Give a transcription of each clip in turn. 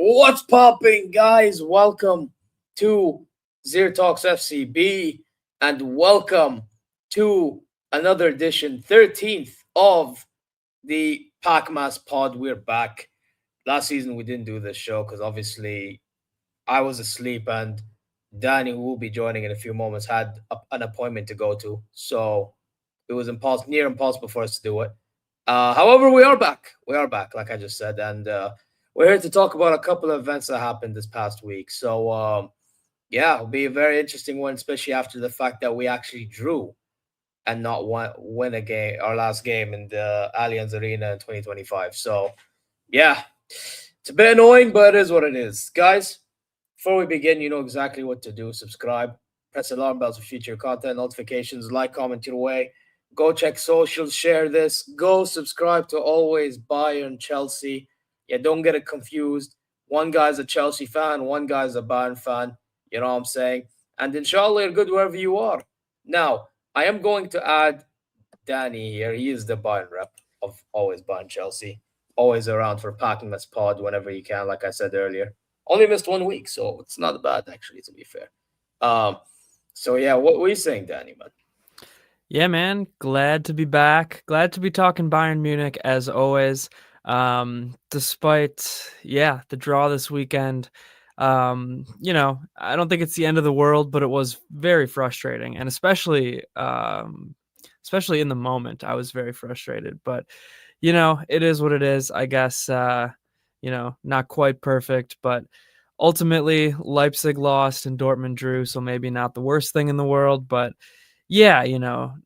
What's popping, guys? Welcome to ZeerTalks FCB and welcome to another edition, 13th of the Pac-Mass Pod. We're back. Last season we didn't do this show because obviously I was asleep and Danny, who will be joining in a few moments, had an appointment to go to. So it was near impossible for us to do it. However, we are back. We are back, like I just said, and we're here to talk about a couple of events that happened this past week. So, yeah, it'll be a very interesting one, especially after the fact that we actually drew and not win a game, our last game in the Allianz Arena in 2025. So, yeah, it's a bit annoying, but it is what it is. Guys, before we begin, you know exactly what to do. Subscribe, press alarm bells for future content, notifications, like, comment your way. Go check socials, share this. Go subscribe to Always Bayern Chelsea. Yeah, don't get it confused. One guy's a Chelsea fan, one guy's a Bayern fan. You know what I'm saying? And inshallah, you're good wherever you are. Now, I am going to add Danny here. He is the Bayern rep of Always Bayern Chelsea. Always around for packing this pod whenever you can, like I said earlier. Only missed 1 week, so it's not bad, actually, to be fair. So, yeah, what were you saying, Danny, man? Yeah, man. Glad to be back. Glad to be talking Bayern Munich, as always. Despite the draw this weekend, I don't think it's the end of the world, but it was very frustrating, and especially in the moment, I was very frustrated. But it is what it is, I guess. Not quite perfect, but ultimately Leipzig lost and Dortmund drew, so maybe not the worst thing in the world, but yeah,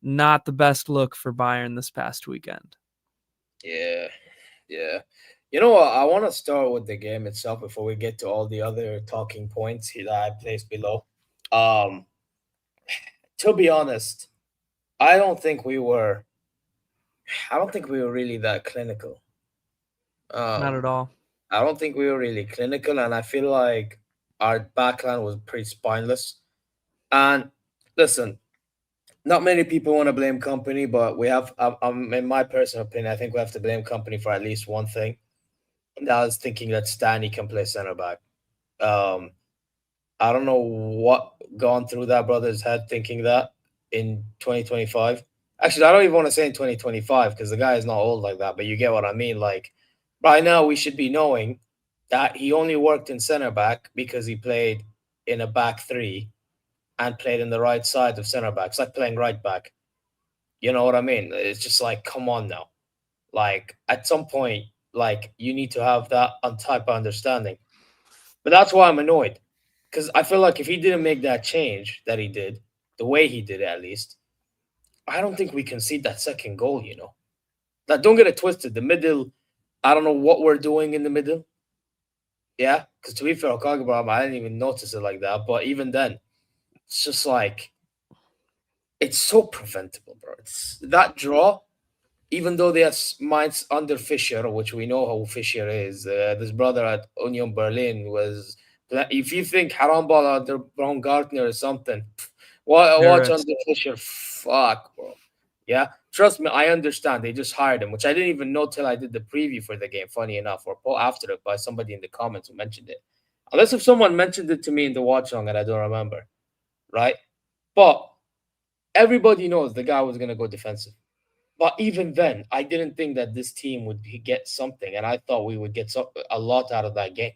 not the best look for Bayern this past weekend. Yeah. You know what? I want to start with the game itself before we get to all the other talking points that I placed below. To be honest, I don't think we were really that clinical. Not at all. I don't think we were really clinical, and I feel like our backline was pretty spineless. And listen, not many people want to blame company, but we have, in my personal opinion, I think we have to blame company for at least one thing. And I was thinking that Stanley can play center back. I don't know what gone through that brother's head thinking that in 2025. Actually, I don't even want to say in 2025 because the guy is not old like that, but you get what I mean. Like, right now, we should be knowing that he only worked in center back because he played in a back three and played in the right side of center back. It's like playing right back. You know what I mean? It's just like, come on now. Like, at some point, like, you need to have that type of understanding. But that's why I'm annoyed. Because I feel like if he didn't make that change that he did, the way he did it at least, I don't think we concede that second goal, Like, don't get it twisted. The middle, I don't know what we're doing in the middle. Yeah? Because to be fair, I didn't even notice it like that. But even then, it's just like, it's so preventable, bro. It's that draw, even though they have minds under Fischer, which we know how Fischer is. This brother at Union Berlin was, if you think haram ball under Baumgartner or something, watch under Fischer. Fuck, bro. Yeah, trust me, I understand. They just hired him, which I didn't even know till I did the preview for the game, funny enough, or after it by somebody in the comments who mentioned it. Unless if someone mentioned it to me in the watch along and I don't remember. Right? But Everybody knows the guy was gonna go defensive. But even then, I didn't think that this team would get something, and I thought we would get a lot out of that game.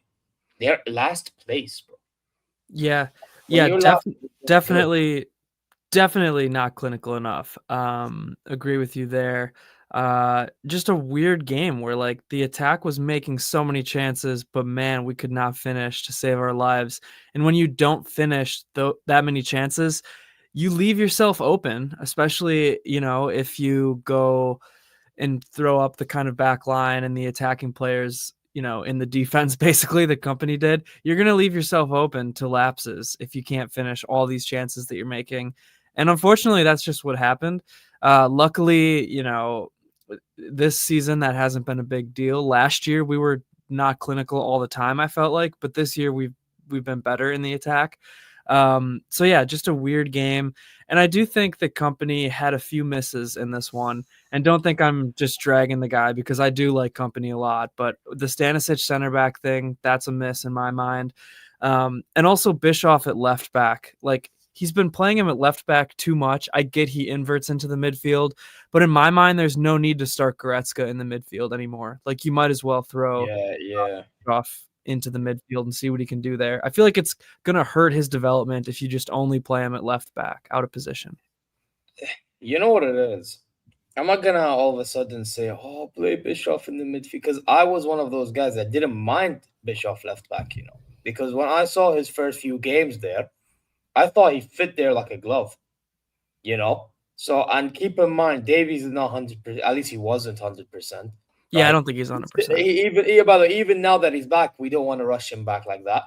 They're last place, bro. Yeah, When yeah, you're last, it's good. definitely not clinical enough. Agree with you there. Just a weird game where like the attack was making so many chances, but man, we could not finish to save our lives. And when you don't finish that many chances, you leave yourself open, especially, if you go and throw up the kind of back line and the attacking players, in the defense, basically the company did, you're going to leave yourself open to lapses if you can't finish all these chances that you're making. And unfortunately, that's just what happened. Luckily, this season that hasn't been a big deal. Last year we were not clinical all the time, I felt like, but this year we've been better in the attack. So yeah, just a weird game. And I do think the company had a few misses in this one. And don't think I'm just dragging the guy because I do like company a lot. But the Stanisic center back thing, that's a miss in my mind. And also Bischoff at left back. Like, he's been playing him at left back too much. I get he inverts into the midfield, but in my mind, there's no need to start Goretzka in the midfield anymore. Like, you might as well throw Yeah. Bischoff into the midfield and see what he can do there. I feel like it's going to hurt his development if you just only play him at left back, out of position. You know what it is? I'm not gonna all of a sudden say, "Oh, play Bischoff in the midfield," because I was one of those guys that didn't mind Bischoff left back. Because when I saw his first few games there, I thought he fit there like a glove. So, and keep in mind, Davies is not 100%. At least he wasn't 100%, Yeah, I right? don't think he's 100%. By the way, even now that he's back, we don't want to rush him back like that.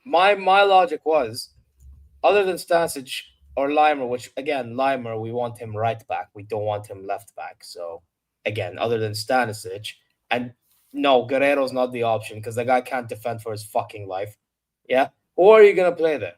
My logic was, other than Stanisic or Limer, which again, Limer, we want him right back. We don't want him left back. So again, other than Stanisic, and no, Guerrero's not the option because the guy can't defend for his fucking life. Yeah, who are you gonna play there?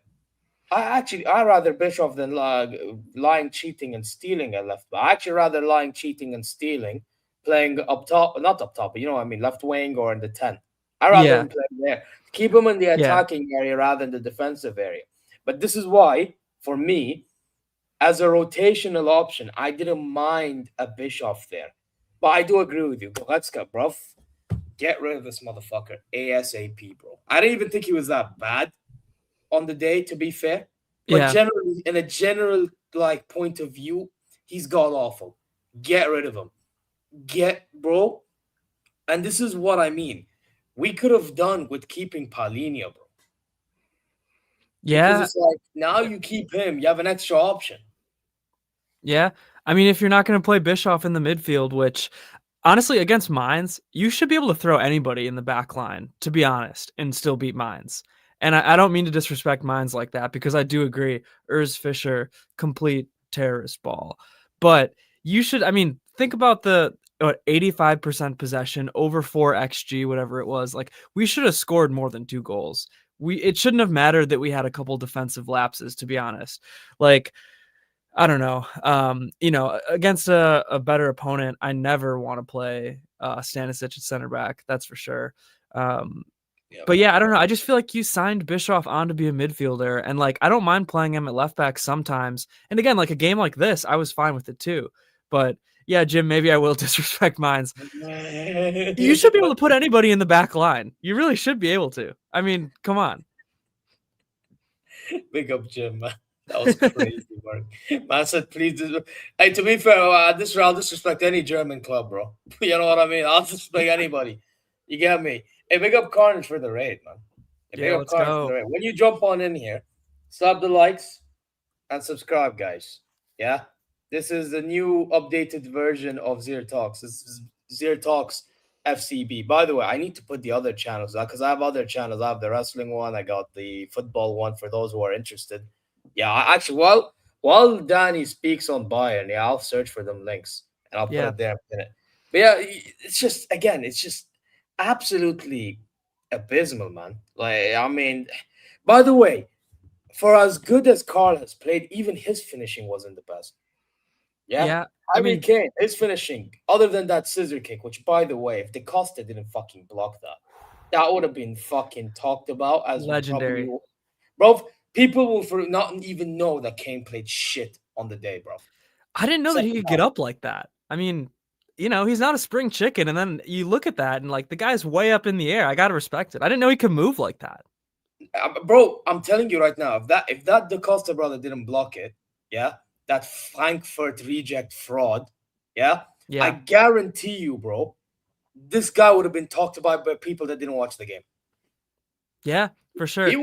I rather Bischoff than lying, cheating, and stealing at left back. I actually rather lying, cheating, and stealing, playing up top, not up top, but you know what I mean, left wing or in the 10. I rather Yeah. him play there. Keep him in the Yeah. attacking area rather than the defensive area. But this is why, for me, as a rotational option, I didn't mind a Bischoff there. But I do agree with you. Goretzka, bro. Get rid of this motherfucker ASAP, bro. I didn't even think he was that bad on the day, to be fair. But Yeah. generally, in a general point of view, he's god awful. Get rid of him. Bro. And this is what I mean. We could have done with keeping Paulinho, bro. Yeah. Because it's like, now you keep him, you have an extra option. Yeah. I mean, if you're not going to play Bischoff in the midfield, which honestly, against Mainz, you should be able to throw anybody in the back line, to be honest, and still beat Mainz. And I don't mean to disrespect Mainz like that, because I do agree, Urs Fischer, complete terrorist ball. But you should, I mean, think about the 85% possession, over 4 XG, whatever it was. Like, we should have scored more than 2 goals. It shouldn't have mattered that we had a couple defensive lapses, to be honest. Like, I don't know. Against a better opponent, I never want to play Stanisic at center back. That's for sure. But yeah, I don't know. I just feel like you signed Bischoff on to be a midfielder, and like, I don't mind playing him at left back sometimes. And again, like a game like this, I was fine with it too. But yeah, Jim, maybe I will disrespect Mainz. You should be able to put anybody in the back line. You really should be able to. I mean, come on. Big up, Jim, man. That was crazy work. Man said, please. Hey, to be fair, I'll disrespect any German club, bro. You know what I mean? I'll disrespect anybody. You get me? Hey, big up Carnage for the raid, man. Hey, big up Let's Carnage go. for the raid. When you jump on in here, slap the likes and subscribe, guys. Yeah? This is the new updated version of ZeerTalks. This is ZeerTalks FCB. By the way, I need to put the other channels out because I have other channels. I have the wrestling one. I got the football one for those who are interested. Yeah, actually, while Danny speaks on Bayern, yeah, I'll search for them links and I'll put it there in a minute. But yeah, it's just absolutely abysmal, man. Like, I mean, by the way, for as good as Karl has played, even his finishing wasn't the best. Yeah. I mean, Kane, his finishing, other than that scissor kick, which, by the way, if De Costa didn't fucking block that, that would have been fucking talked about as legendary. Bro, people will not even know that Kane played shit on the day, bro. I didn't know that he Second could get up like that. I mean, he's not a spring chicken, and then you look at that and like the guy's way up in the air. I gotta respect it. I didn't know he could move like that. Bro, I'm telling you right now, if that Da Costa brother didn't block it, yeah, that Frankfurt reject fraud, yeah, I guarantee you, bro, this guy would have been talked about by people that didn't watch the game. Yeah, for sure. He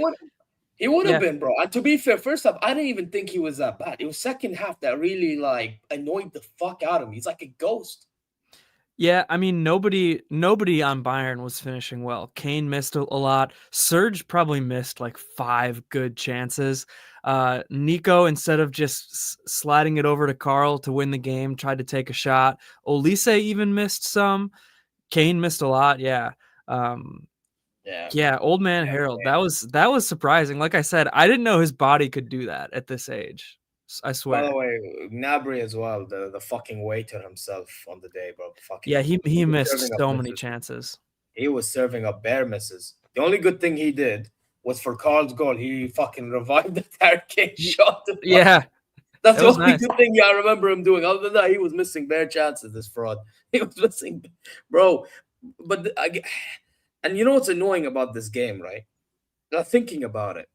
would have been, bro. And to be fair, first off, I didn't even think he was that bad. It was second half that really like annoyed the fuck out of me. He's like a ghost. Yeah, I mean, nobody on Bayern was finishing well. Kane missed a lot. Serge probably missed like 5 good chances. Nico, instead of just sliding it over to Karl to win the game, tried to take a shot. Olise even missed some. Kane missed a lot. Yeah. Old man Harold. That was surprising. Like I said, I didn't know his body could do that at this age. I swear. By the way, Gnabry as well, the fucking waiter himself on the day, bro. He missed so many chances. He was serving up bare misses. The only good thing he did was for Karl's goal. He fucking revived the Harry Kane shot. Yeah. That's the only good thing I remember him doing. Other than that, he was missing bare chances, this fraud. He was missing, bro. But and you know what's annoying about this game, right? Now, thinking about it,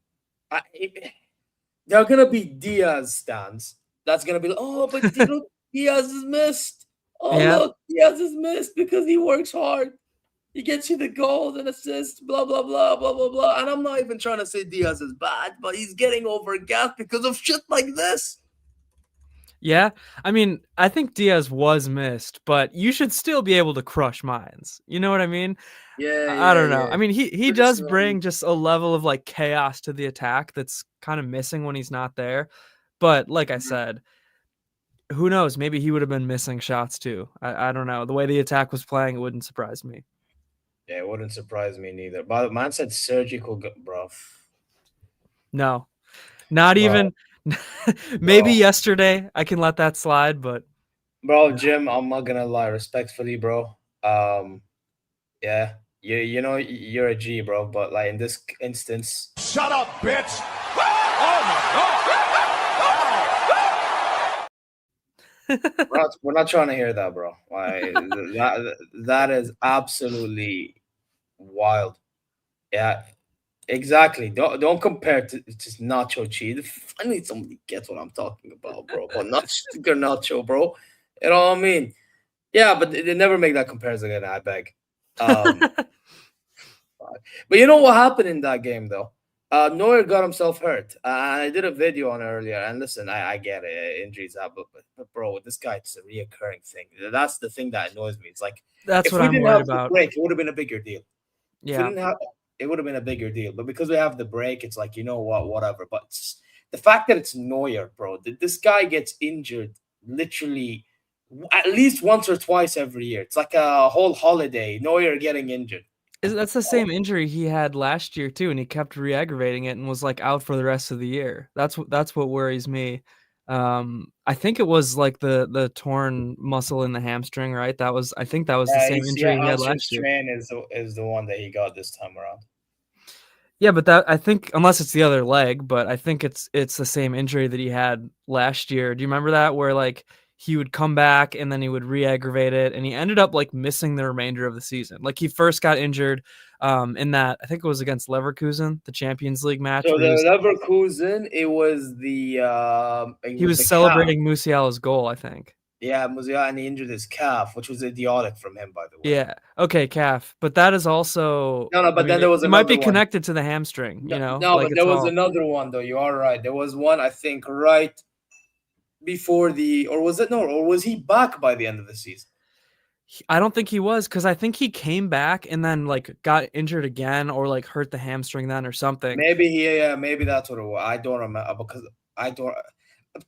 there are going to be Diaz stands. That's going to be like, oh, but look, Diaz is missed. Oh, look, Diaz is missed because he works hard. He gets you the goals and assists, blah, blah, blah, blah, blah, blah. And I'm not even trying to say Diaz is bad, but he's getting overgassed because of shit like this. Yeah, I mean, I think Diaz was missed, but you should still be able to crush minds. You know what I mean? I don't know. I mean, he does bring just a level of like chaos to the attack that's kind of missing when he's not there. But like I said, who knows? Maybe he would have been missing shots too. I don't know. The way the attack was playing, it wouldn't surprise me. Yeah, it wouldn't surprise me neither. But man said surgical, bro. No, not even. Maybe yesterday I can let that slide, but bro, Jim, I'm not gonna lie, respectfully, bro. Yeah, you know you're a G, bro. But like in this instance, shut up, bitch. Oh my god. We're not trying to hear that, bro. Like that is absolutely wild. Yeah. Exactly. Don't compare to just Nacho cheese. Finally, somebody gets what I'm talking about, bro. But not Nacho, bro. You know what I mean? Yeah, but they never make that comparison again. I beg. But you know what happened in that game, though? Neuer got himself hurt. I did a video on it earlier. And listen, I get it. Injuries happen, but bro, this guy, it's a reoccurring thing. That's the thing that annoys me. It's like that's what I'm worried about. Break, it would have been a bigger deal. Yeah. It would have been a bigger deal. But because we have the break, it's like, you know what, whatever. But the fact that it's Neuer, bro, that this guy gets injured literally at least once or twice every year. It's like a whole holiday, Neuer getting injured. That's the same injury he had last year, too, and he kept re-aggravating it and was, like, out for the rest of the year. That's what worries me. I think it was, like, the torn muscle in the hamstring, right? I think that was the same injury he had last year. Is the one that he got this time around. Yeah, but I think, unless it's the other leg, but I think it's the same injury that he had last year. Do you remember that? Where, like, he would come back and then he would re-aggravate it, and he ended up like missing the remainder of the season. Like he first got injured in that, I think it was against Leverkusen, the Champions League match. So Leverkusen, it was the he was celebrating Musiala's goal, I think. Yeah, Musiala, and he injured his calf, which was idiotic from him, by the way. Yeah, okay, calf, but that is also but then there was it might be connected to the hamstring. No, but there was another one though. You are right. There was one, I think, right before or was he back by the end of the season? I don't think he was, because I think he came back and then like got injured again or like hurt the hamstring then or something. Maybe maybe that's what it was. I don't remember because I don't.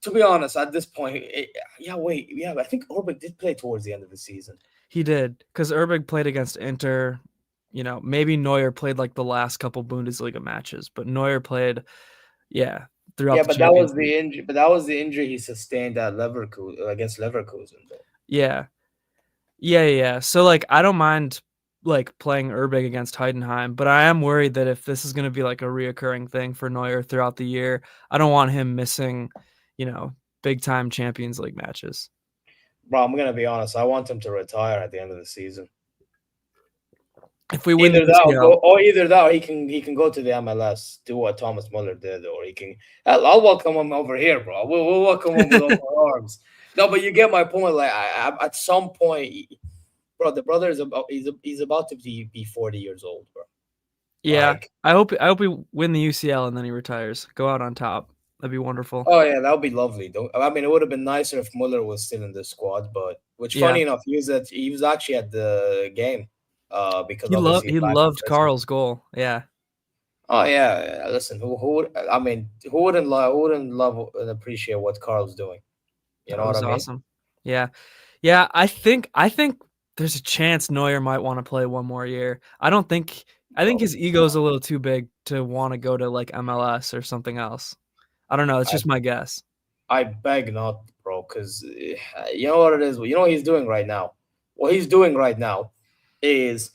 To be honest, at this point, I think Urbik did play towards the end of the season. He did, because Urbik played against Inter. You know, maybe Neuer played like the last couple Bundesliga matches, but Neuer played, throughout. Yeah, but that was the injury. But that was the injury he sustained at against Leverkusen, though. Yeah. So like, I don't mind like playing Urbik against Heidenheim, but I am worried that if this is going to be like a reoccurring thing for Neuer throughout the year, I don't want him missing, big time Champions League matches. Bro, I'm gonna be honest. I want him to retire at the end of the season. If we win Either the that, UCL, or he can go to the MLS, do what Thomas Muller did, or he can. I'll welcome him over here, bro. We'll welcome him with open arms. No, but you get my point. Like, at some point, bro, the brother is he's about to be 40 years old, bro. yeah, Like, I hope we win the UCL and then he retires. Go out on top. That'd be wonderful. oh yeah, that would be lovely. I mean, it would have been nicer if Muller was still in the squad, but which, Yeah. funny enough, he was actually at the game, because He obviously back in loved Christmas. Karl's goal. Yeah. Oh yeah, listen, who would? I mean, who wouldn't love and appreciate what Karl's doing? You know That what was I mean? awesome. Yeah. Yeah, I think there's a chance Neuer might want to play one more year. I think his ego's a little too big to want to go to like MLS or something else. I don't know. It's just my guess. I beg not, bro, because you know what it is. You know what he's doing right now. What he's doing right now is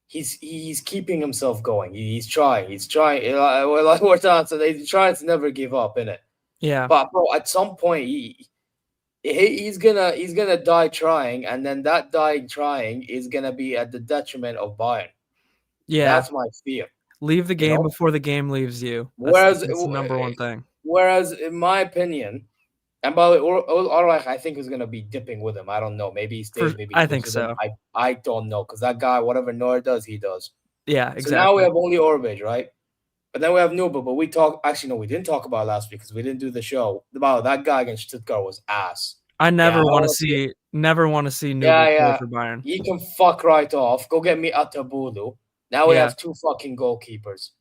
he's keeping himself going. He's trying. He's trying. Like we're talking, so he's trying to never give up, innit? Yeah. But bro, at some point he's gonna die trying, and then that dying trying is gonna be at the detriment of Bayern. Yeah. That's my fear. Leave the game know? before the game leaves you. Whereas That's the number one thing. Whereas, in my opinion, and by the way, Ulreich, I think is gonna be dipping with him. I don't know. Maybe he stays. Maybe he I goes think with so. him. I don't know, because that guy, whatever Neuer does, he does. Yeah, exactly. So now we have only Orbic, right? But then we have Nubel. But we didn't talk about last week because we didn't do the show. About that guy against Stuttgart was ass. I never want to see Nubel play for Bayern. He can fuck right off. Go get me Atabulu. Now we have two fucking goalkeepers.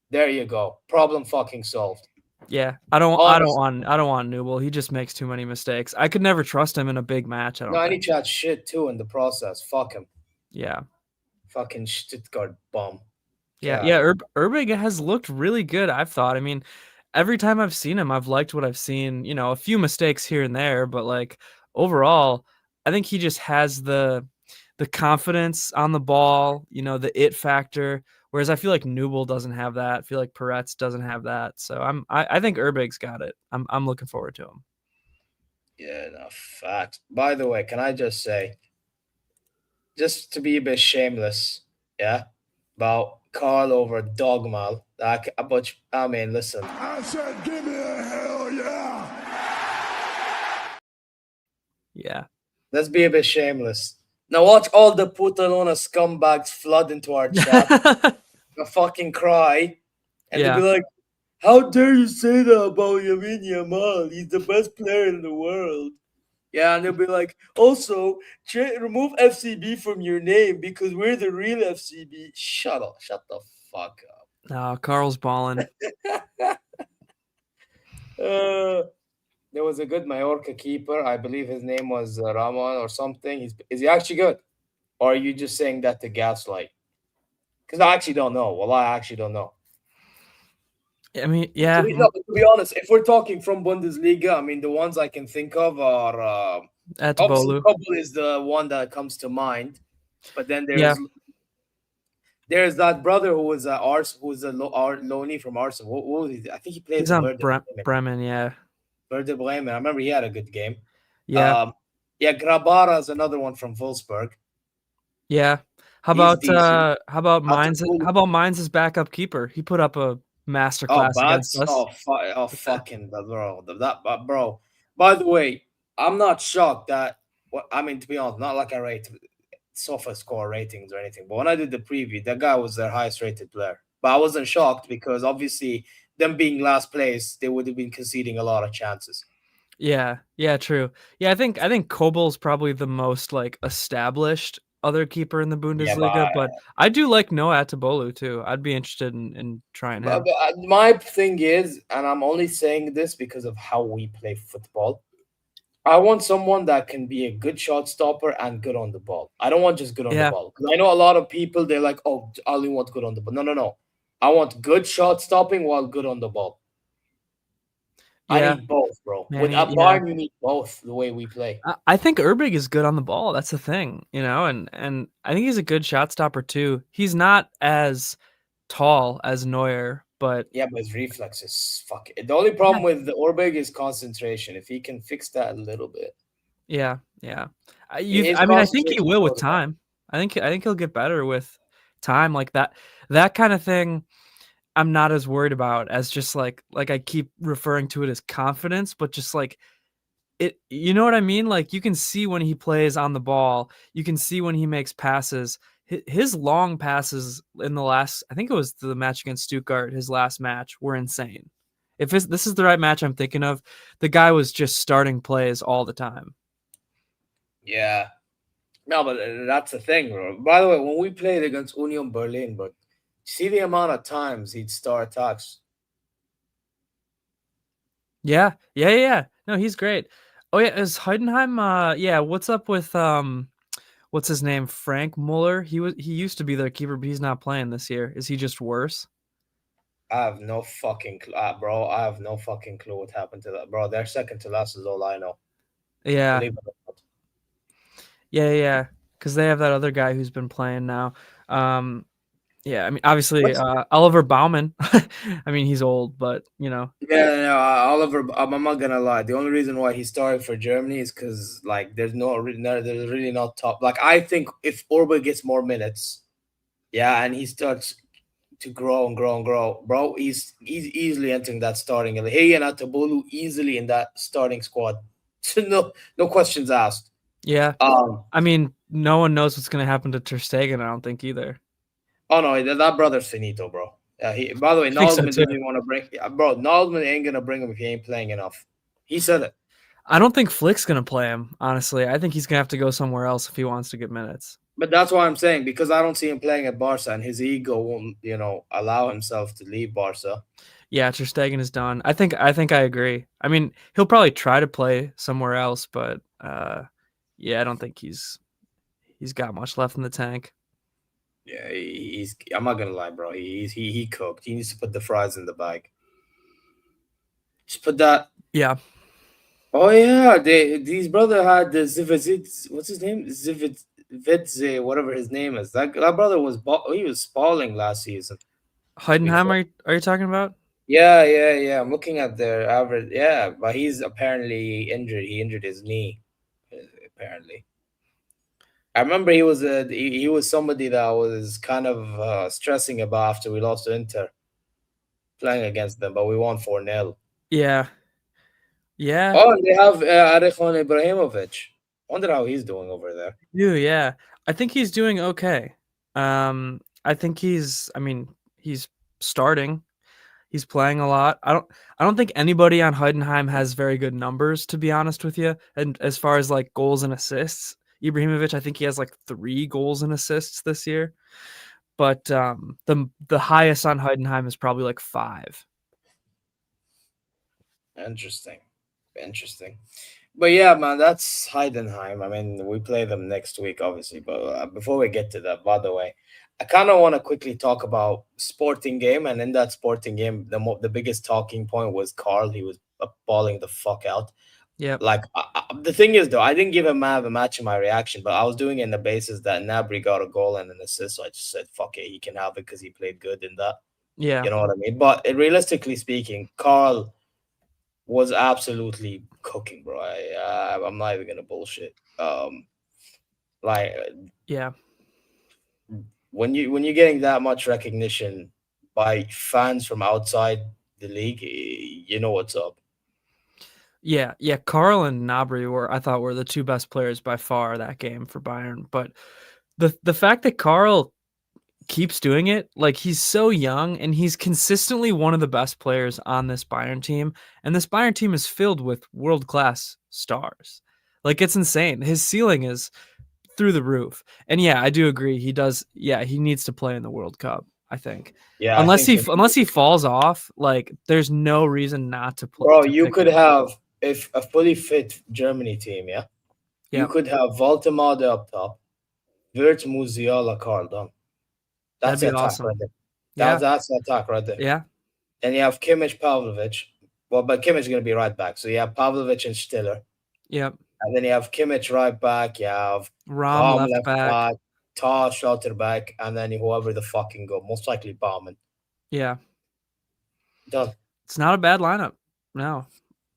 There you go. Problem fucking solved. Yeah, I don't want Nubel. He just makes too many mistakes. I could never trust him in a big match. And he chats shit too in the process. Fuck him. Yeah. Fucking Stuttgart bum. Yeah, Urbig has looked really good, I've thought. I mean, every time I've seen him, I've liked what I've seen. You know, a few mistakes here and there, but like overall, I think he just has the confidence on the ball, you know, the it factor. Whereas I feel like Nubel doesn't have that. I feel like Peretz doesn't have that. So I think Urbig's got it. I'm looking forward to him. Yeah, no, fact. By the way, can I just say, just to be a bit shameless, yeah, about Karl over Dogmal. But I mean, listen. I said, give me a hell yeah. Yeah. Let's be a bit shameless. Now watch all the Putalona scumbags flood into our chat. Fucking cry. And they'll be like, how dare you say that about Lamine Yamal? He's the best player in the world. Yeah, and they'll be like, also, remove FCB from your name because we're the real FCB. Shut up. Shut the fuck up. No, Karl's balling. There was a good Mallorca keeper. I believe his name was Ramon or something. Is he actually good? Or are you just saying that to gaslight? Because I actually don't know. Well, I actually don't know. I mean, yeah. To be honest, if we're talking from Bundesliga, I mean, the ones I can think of are Atabolu. Kobel is the one that comes to mind. But then there's that brother who was who was a loanee from Arsenal. What was he? I think he played. He's on Bremen, yeah. Werder Bremen. I remember he had a good game. Yeah. Grabara is another one from Wolfsburg. Yeah. How about Mainz? How about Mainz's backup keeper? He put up a masterclass against us. Fucking bro. By the way, I'm not shocked that. I mean, to be honest, not like I rate SofaScore ratings or anything, but when I did the preview, that guy was their highest rated player. But I wasn't shocked because obviously, them being last place, they would have been conceding a lot of chances. Yeah, true. Yeah, I think Kobel's probably the most like established other keeper in the Bundesliga, but I do like Noah Atabolu too. I'd be interested in trying him. My thing is, and I'm only saying this because of how we play football, I want someone that can be a good shot stopper and good on the ball. I don't want just good on the ball. Because I know a lot of people, they're like, oh, I only want good on the ball. No. I want good shot stopping while good on the ball. I need both, bro. With Bayern, you need both the way we play. I think Urbig is good on the ball. That's the thing, you know, and I think he's a good shot stopper too. He's not as tall as Neuer, But yeah, but his reflex is fucking. The only problem with the Orbig is concentration. If he can fix that a little bit, yeah. his I mean, I think he concentration will with goes down. time. I think he'll get better with time, like that kind of thing. I'm not as worried about as just like I keep referring to it as confidence, but just like it, you know what I mean? Like you can see when he plays on the ball, you can see when he makes passes. His long passes in the last, I think it was the match against Stuttgart, his last match, were insane. If this is the right match I'm thinking of, the guy was just starting plays all the time. Yeah, no, but that's the thing, bro. By the way, when we played against Union Berlin, but see the amount of times he'd start attacks. Yeah. No, he's great. Oh yeah, is Heidenheim? Yeah. What's up with what's his name? Frank Muller. He used to be their keeper, but he's not playing this year. Is he just worse? I have no fucking clue, bro. I have no fucking clue what happened to that, bro. They're second to last is all I know. Yeah. Believe it or not. Yeah. Because they have that other guy who's been playing now. Yeah, I mean, obviously, What's Oliver Baumann. I mean, he's old, but Yeah, no, Oliver. I'm not gonna lie. The only reason why he's starting for Germany is because like there's there's really not top. Like I think if Orba gets more minutes, yeah, and he starts to grow and grow and grow, bro, he's easily entering that starting. He and Atabolu easily in that starting squad. No questions asked. yeah. I mean, no one knows what's going to happen to Ter Stegen. I don't think either. Oh no, that brother's finito, bro. By the way, I think so Nagelsmann too. didn't even want to bring. Bro, Nagelsmann ain't gonna bring him if he ain't playing enough. He said it. I don't think Flick's going to play him. Honestly, I think he's going to have to go somewhere else if he wants to get minutes. But that's why I'm saying because I don't see him playing at Barca, and his ego won't, allow himself to leave Barca. Yeah, Ter Stegen is done. I think I agree. I mean, he'll probably try to play somewhere else, but yeah, I don't think he's got much left in the tank. Yeah, he's. I'm not gonna lie, bro. He cooked. He needs to put the fries in the bag. Just put that. Yeah. Oh yeah, these brother had the Zivizit. What's his name? Zivitze, whatever his name is. That brother was he was spalling last season. Heidenheim, are you talking about? Yeah. I'm looking at their average. Yeah, but he's apparently injured. He injured his knee, apparently. I remember he was somebody that I was kind of stressing about after we lost to Inter, playing against them, but we won 4-0. Yeah. Oh, and they have Arekhon Ibrahimovic. Wonder how he's doing over there. Yeah. I think he's doing okay. I think he's starting. He's playing a lot. I don't think anybody on Heidenheim has very good numbers, to be honest with you. And as far as like goals and assists, Ibrahimovic, I think he has like 3 goals and assists this year. But the highest on Heidenheim is probably like 5. Interesting. But yeah, man, that's Heidenheim. I mean, we play them next week, obviously. But before we get to that, by the way, I kind of want to quickly talk about Sporting game. And in that Sporting game, the biggest talking point was Karl. He was balling the fuck out. Yeah. Like the thing is, though, I didn't give him man of the match in my reaction, but I was doing it in the basis that Nabry got a goal and an assist. So I just said, fuck it, he can have it because he played good in that. Yeah. You know what I mean? But realistically speaking, Karl was absolutely cooking, bro. I'm not even gonna bullshit. Like Yeah. when you're getting that much recognition by fans from outside the league, you know what's up. Yeah. Karl and Gnabry I thought were the 2 best players by far that game for Bayern. But the fact that Karl keeps doing it, like he's so young and he's consistently one of the best players on this Bayern team. And this Bayern team is filled with world-class stars. Like it's insane. His ceiling is through the roof. And yeah, I do agree. He does. Yeah, he needs to play in the World Cup, I think. Yeah, Unless he falls off, like there's no reason not to play. Bro, you could have if a fully fit Germany team, yeah. You could have Voltemade up top, Wirtz, Musiala, Karl done. That's the That'd be attack awesome. right there. That's the attack right there. Yeah. And you have Kimmich, Pavlovic. Well, but Kimmich is going to be right back. So you have Pavlovic and Stiller. Yep. And then you have Kimmich right back. You have Rom left back. Tar Schlotterbeck, and then whoever the fucking go. Most likely Baumann. Yeah. Done. It's not a bad lineup. No.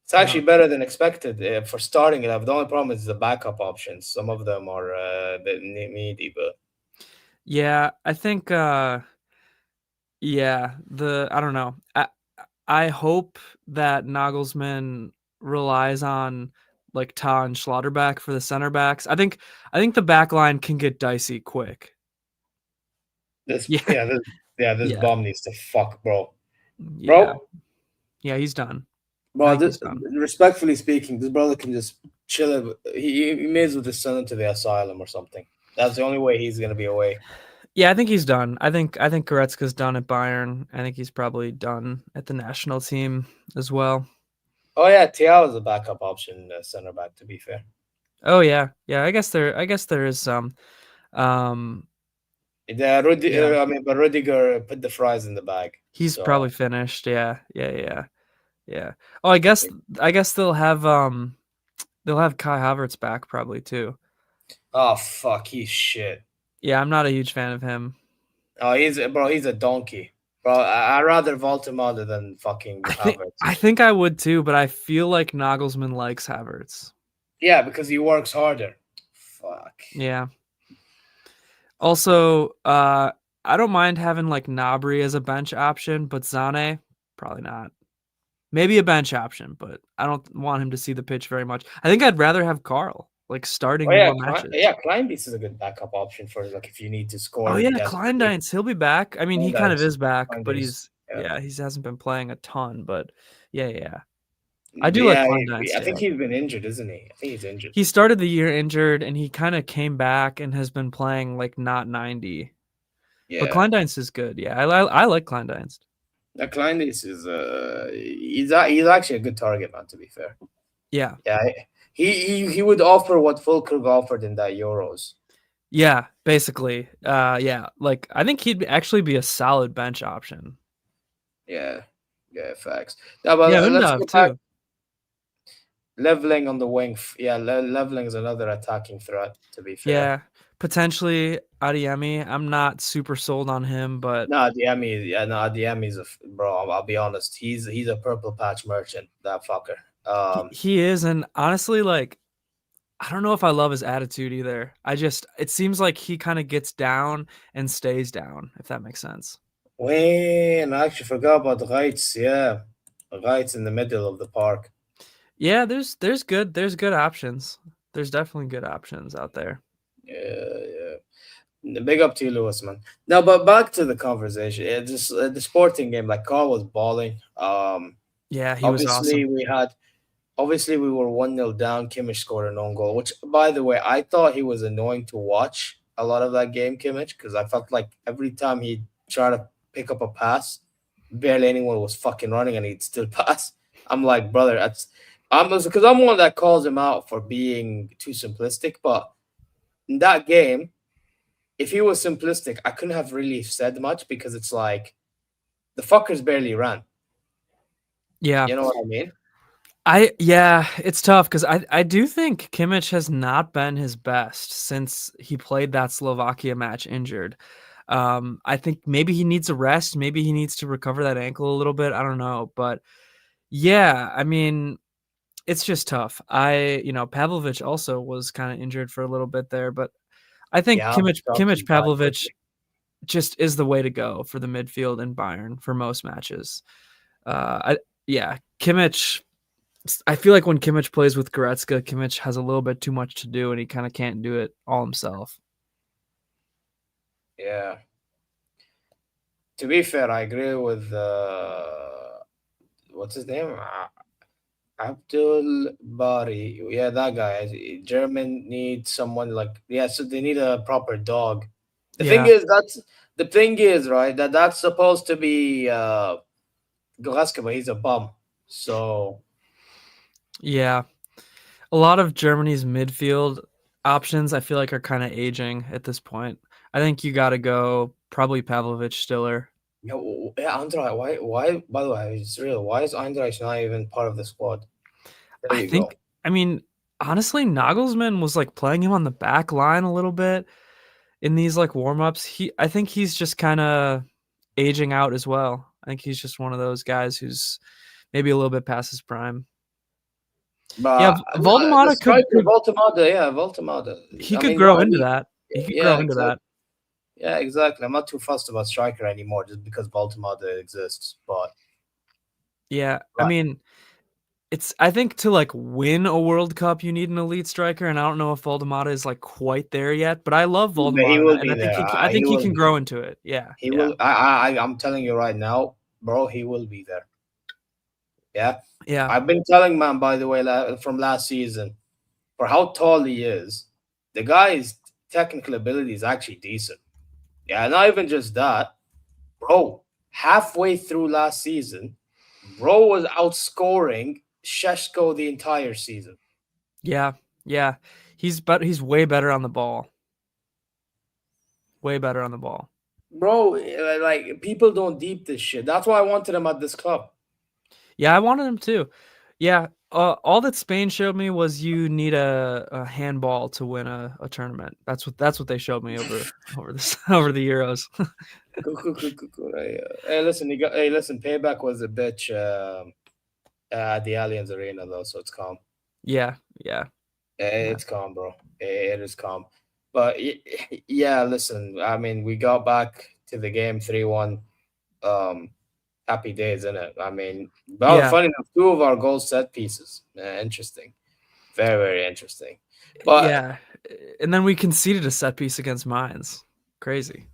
It's actually better than expected for starting it. The only problem is the backup options. Some of them are a bit needy, but Yeah, I think I don't know. I hope that Nagelsmann relies on like Ta and Schlotterbeck for the center backs. I think the back line can get dicey quick. this Yeah. this Yeah. bum needs to fuck, bro. Yeah. Yeah, he's done. Bro, he's done. respectfully speaking, this brother can just chill. He may as well just send him to the asylum or something. That's the only way he's gonna be away. Yeah, I think he's done. I think Goretzka's done at Bayern. I think he's probably done at the national team as well. Oh yeah, Thiago is a backup option, center back. To be fair. Oh yeah. I guess there is some. But Rudiger put the fries in the bag. He's so. probably finished. Yeah. Oh, I guess they'll have Kai Havertz back probably too. Oh fuck, he's shit. Yeah, I'm not a huge fan of him. Oh, he's a donkey. Bro, I'd rather Voltemade than fucking Havertz. I think I would too, but I feel like Nagelsmann likes Havertz. Yeah, because he works harder. Fuck. Yeah. Also, I don't mind having like Gnabry as a bench option, but Zane, probably not. Maybe a bench option, but I don't want him to see the pitch very much. I think I'd rather have Karl like starting more matches. Kleindienst is a good backup option for like if you need to score. Oh yeah, Kleindienst, he'll be back. I mean, he kind of is back, but he hasn't been playing a ton. But yeah. I do like Kleindienst. I think he's been injured, isn't he? I think he's injured. He started the year injured, and he kind of came back and has been playing like not 90. Yeah. But Kleindienst is good. Yeah, I like Kleindienst. Kleindienst is he's actually a good target man, to be fair. Yeah. Yeah. He would offer what Fulkrug offered in that Euros. Yeah, basically. Like I think he'd actually be a solid bench option. Yeah, facts. Yeah, but let's go back. Leveling on the wing. Yeah, leveling is another attacking threat, to be fair. Yeah, potentially Adeyemi. I'm not super sold on him, but Adeyemi's bro. I'll be honest. He's a purple patch merchant. That fucker. He is, and honestly, like, I don't know if I love his attitude either. It seems like he kind of gets down and stays down, if that makes sense. Wait, I actually forgot about the Reitz. Yeah, Reitz in the middle of the park. Yeah, there's good options. There's definitely good options out there. Yeah. Big up to you, Lewis, man. Now, but back to the conversation. The sporting game, like Karl was balling. Yeah, he was awesome. Obviously, we were 1-0 down. Kimmich scored an own goal, which, by the way, I thought he was annoying to watch a lot of that game, Kimmich, because I felt like every time he'd try to pick up a pass, barely anyone was fucking running, and he'd still pass. I'm like, brother, because I'm one that calls him out for being too simplistic, but in that game, if he was simplistic, I couldn't have really said much because it's like the fuckers barely ran. Yeah. You know what I mean? It's tough because I do think Kimmich has not been his best since he played that Slovakia match injured. I think maybe he needs a rest. Maybe he needs to recover that ankle a little bit. I don't know. But yeah, I mean, it's just tough. Pavlovic also was kind of injured for a little bit there, but I think Kimmich Pavlovic just is the way to go for the midfield in Bayern for most matches. Kimmich, I feel like when Kimmich plays with Goretzka, Kimmich has a little bit too much to do and he kind of can't do it all himself. Yeah. To be fair, I agree with what's his name? Abdul Bari. Yeah, that guy. German needs someone so they need a proper dog. The thing is, right, that's supposed to be Goretzka, but he's a bum. So yeah. A lot of Germany's midfield options I feel like are kind of aging at this point. I think you got to go probably Pavlovic, Stiller. Yeah, Andrei, why, by the way, it's real. Why is Andrei not even part of the squad? I mean, honestly, Nagelsmann was like playing him on the back line a little bit in these like warm-ups. I think he's just kind of aging out as well. I think he's just one of those guys who's maybe a little bit past his prime. But Voldemort could Voldemort. He could grow into that. He could grow into that. Yeah, exactly. I'm not too fussed about striker anymore just because Voldemort exists. But yeah, I mean, I think to like win a World Cup, you need an elite striker, and I don't know if Voldemort is like quite there yet. But I love Voldemort, and I think he can grow into it. Yeah, he will. I'm telling you right now, bro, he will be there. Yeah. I've been telling man, by the way, from last season, for how tall he is, the guy's technical ability is actually decent. Yeah, not even just that, bro. Halfway through last season, bro was outscoring Sheshko the entire season. Yeah. He's way better on the ball. Way better on the ball. Bro, like people don't deep this shit. That's why I wanted him at this club. Yeah, I wanted him too. Yeah, all that Spain showed me was you need a handball to win a tournament. That's what they showed me over the Euros. Cool. Hey, listen, Payback was a bitch at the Allianz Arena though, so it's calm. Yeah. It's calm, bro. It is calm. But yeah, listen, I mean, we got back to the game 3-1. Happy days, isn't it? I mean, funny enough, 2 of our goals set pieces. Interesting. Very, very interesting. But yeah, and then we conceded a set piece against Mainz. Crazy.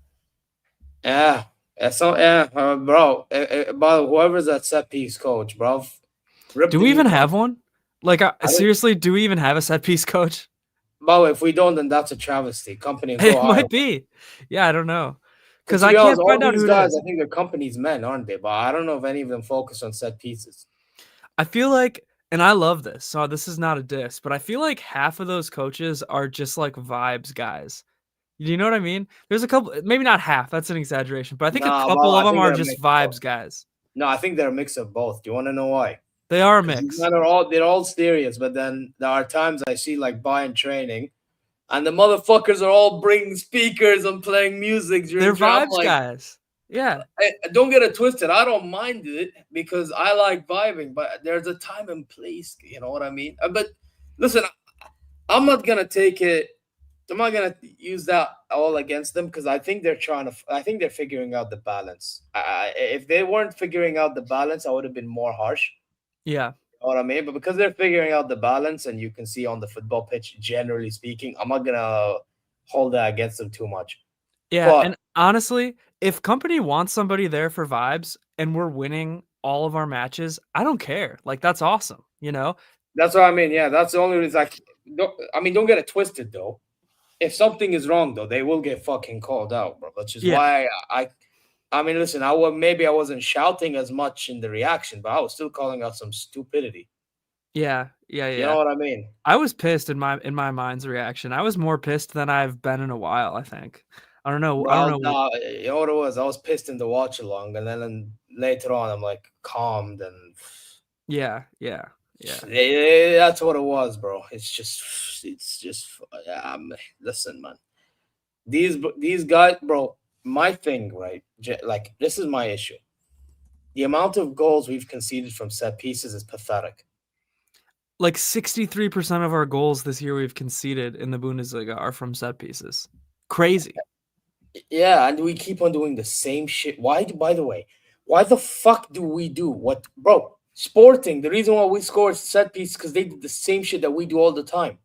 Yeah. Bro. But whoever's that set piece coach, bro. Do we even have one? Like, seriously, do we even have a set piece coach? Well, if we don't, then that's a travesty. Company. It might be. Yeah, I don't know. Because I can't find out who guys, it is. I think they're company's men, aren't they? But I don't know if any of them focus on set pieces. I feel like, and I love this, so this is not a diss, but I feel like half of those coaches are just like vibes guys. You know what I mean? There's a couple, maybe not half, that's an exaggeration, but I think a couple of them are just vibes guys. No, I think they're a mix of both. Do you want to know why? They are a mix. They're all serious, but then there are times I see like Bayern training, and the motherfuckers are all bringing speakers and playing music. They're vibes guys. Yeah. Don't get it twisted. I don't mind it because I like vibing, but there's a time and place. You know what I mean? But listen, I'm not going to take it. I'm not going to use that all against them because I think they're figuring out the balance. If they weren't figuring out the balance, I would have been more harsh. Yeah. You know what I mean? But because they're figuring out the balance and you can see on the football pitch, generally speaking, I'm not going to hold that against them too much. Yeah. And honestly, if company wants somebody there for vibes and we're winning all of our matches, I don't care. Like, that's awesome. You know? That's what I mean. Yeah. That's the only reason. Don't get it twisted though. If something is wrong though, they will get fucking called out, bro. Which is why I mean, listen, maybe I wasn't shouting as much in the reaction, but I was still calling out some stupidity. Yeah. You know what I mean? I was pissed in my mind's reaction. I was more pissed than I've been in a while, I think. I don't know. No, you know what it was? I was pissed in the watch along, and then later on, I'm like calmed and. Yeah. That's what it was, bro. It's just. Listen, man. These guys, bro. My thing, right? Like this is my issue. The amount of goals we've conceded from set pieces is pathetic. Like 63% of our goals this year we've conceded in the Bundesliga are from set pieces. Crazy. Yeah, and we keep on doing the same shit. Why, by the way, why the fuck do we do what, bro? Sporting, the reason why we score set piece because they did the same shit that we do all the time.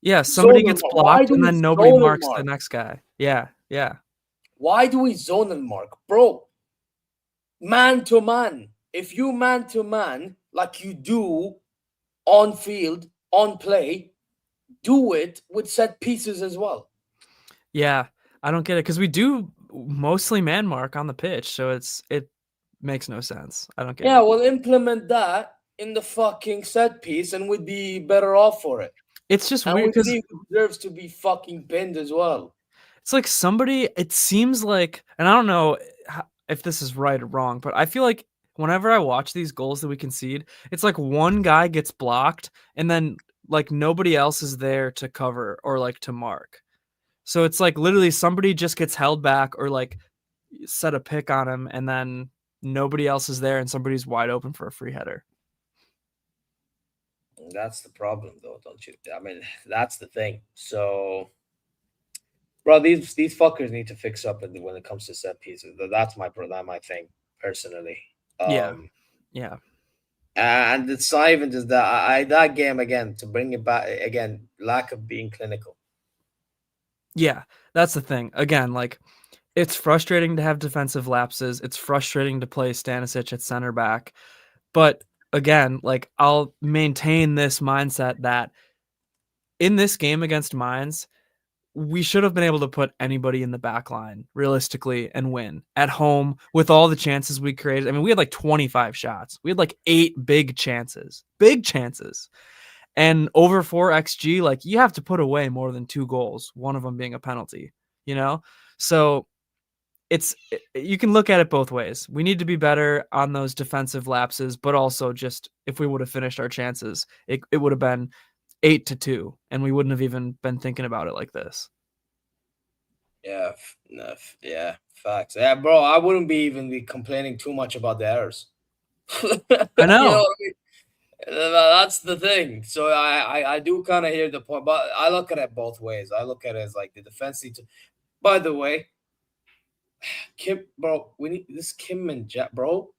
Yeah, somebody gets blocked and then nobody marks the next guy. Yeah. Why do we zonal mark? Bro, man to man. If you man to man like you do on field, on play, do it with set pieces as well. Yeah, I don't get it because we do mostly man mark on the pitch, so it makes no sense. I don't get it. Yeah, well, implement that in the fucking set piece and we'd be better off for it. It's just weird because it deserves to be fucking pinned as well. It's like it seems like, and I don't know if this is right or wrong, but I feel like whenever I watch these goals that we concede, it's like one guy gets blocked and then like nobody else is there to cover or like to mark. So it's like literally somebody just gets held back or like set a pick on him and then nobody else is there and somebody's wide open for a free header. That's the problem, though, don't you? I mean, that's the thing. So, bro, these fuckers need to fix up when it comes to set pieces. That's my thing personally. Yeah. Um, Yeah. And it's not even just that. That game again, to bring it back again, lack of being clinical. Yeah, that's the thing. Again, like, it's frustrating to have defensive lapses. It's frustrating to play Stanisic at center back. But again, like, I'll maintain this mindset that in this game against Mainz, we should have been able to put anybody in the back line realistically and win at home with all the chances we created. I mean, we had like 25 shots. We had like 8 big chances. And over 4 XG, like, you have to put away more than 2 goals, one of them being a penalty, you know? So you can look at it both ways. We need to be better on those defensive lapses, but also just if we would have finished our chances, it would have been 8-2, and we wouldn't have even been thinking about it like this. Yeah, yeah, facts. Yeah, bro, I wouldn't be complaining too much about the errors. I know. You know what I mean? That's the thing. So I do kind of hear the point, but I look at it both ways. I look at it as like the defense need to. By the way, bro, we need this Kim and Jack, bro.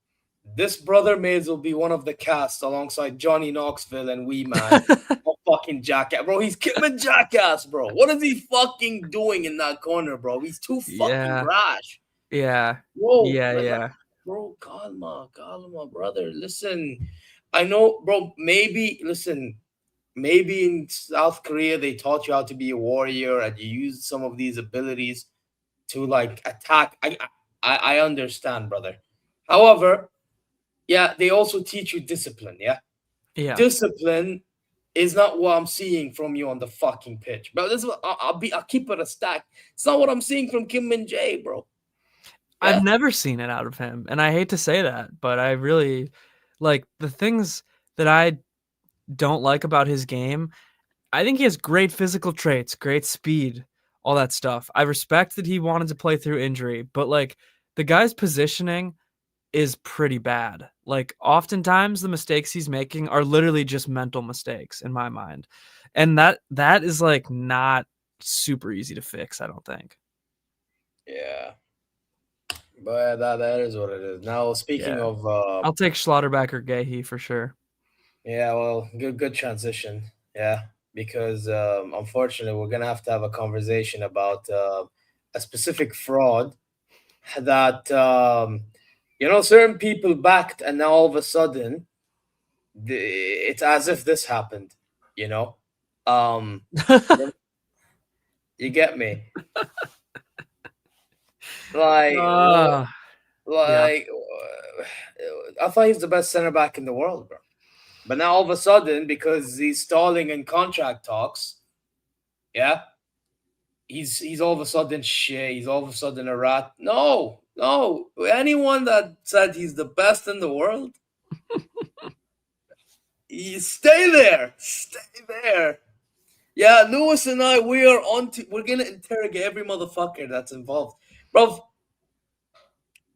This brother may as well be one of the cast alongside Johnny Knoxville and Wee Man. Fucking jackass, bro. He's Kim and jackass, bro. What is he fucking doing in that corner, bro? He's too fucking rash. Yeah. Whoa. Yeah. Bro, calma, brother. Listen, I know, bro. Maybe in South Korea they taught you how to be a warrior and you used some of these abilities to like attack. I understand, brother. However, yeah, they also teach you discipline. Yeah. Discipline is not what I'm seeing from you on the fucking pitch, bro. This is what I'll keep it a stack. It's not what I'm seeing from Kim and Jay, bro. Yeah? I've never seen it out of him, and I hate to say that, but I really like the things that I don't like about his game. I think he has great physical traits, great speed, all that stuff. I respect that he wanted to play through injury, but like the guy's positioning is pretty bad. Like, oftentimes the mistakes he's making are literally just mental mistakes in my mind. And that is like not super easy to fix, I don't think. Yeah. But that is what it is. Now, speaking of I'll take Schlotterbeck or Gahey for sure. Yeah, well, good transition. Yeah, because unfortunately we're gonna have to have a conversation about a specific fraud that certain people backed, and now all of a sudden, it's as if this happened. You get me? Like, Yeah. I thought he's the best center back in the world, bro. But now all of a sudden, because he's stalling in contract talks, yeah, he's all of a sudden shit. He's all of a sudden a rat. No. Anyone that said he's the best in the world, you stay there. Yeah, Lewis and I, we're gonna interrogate every motherfucker that's involved, bro.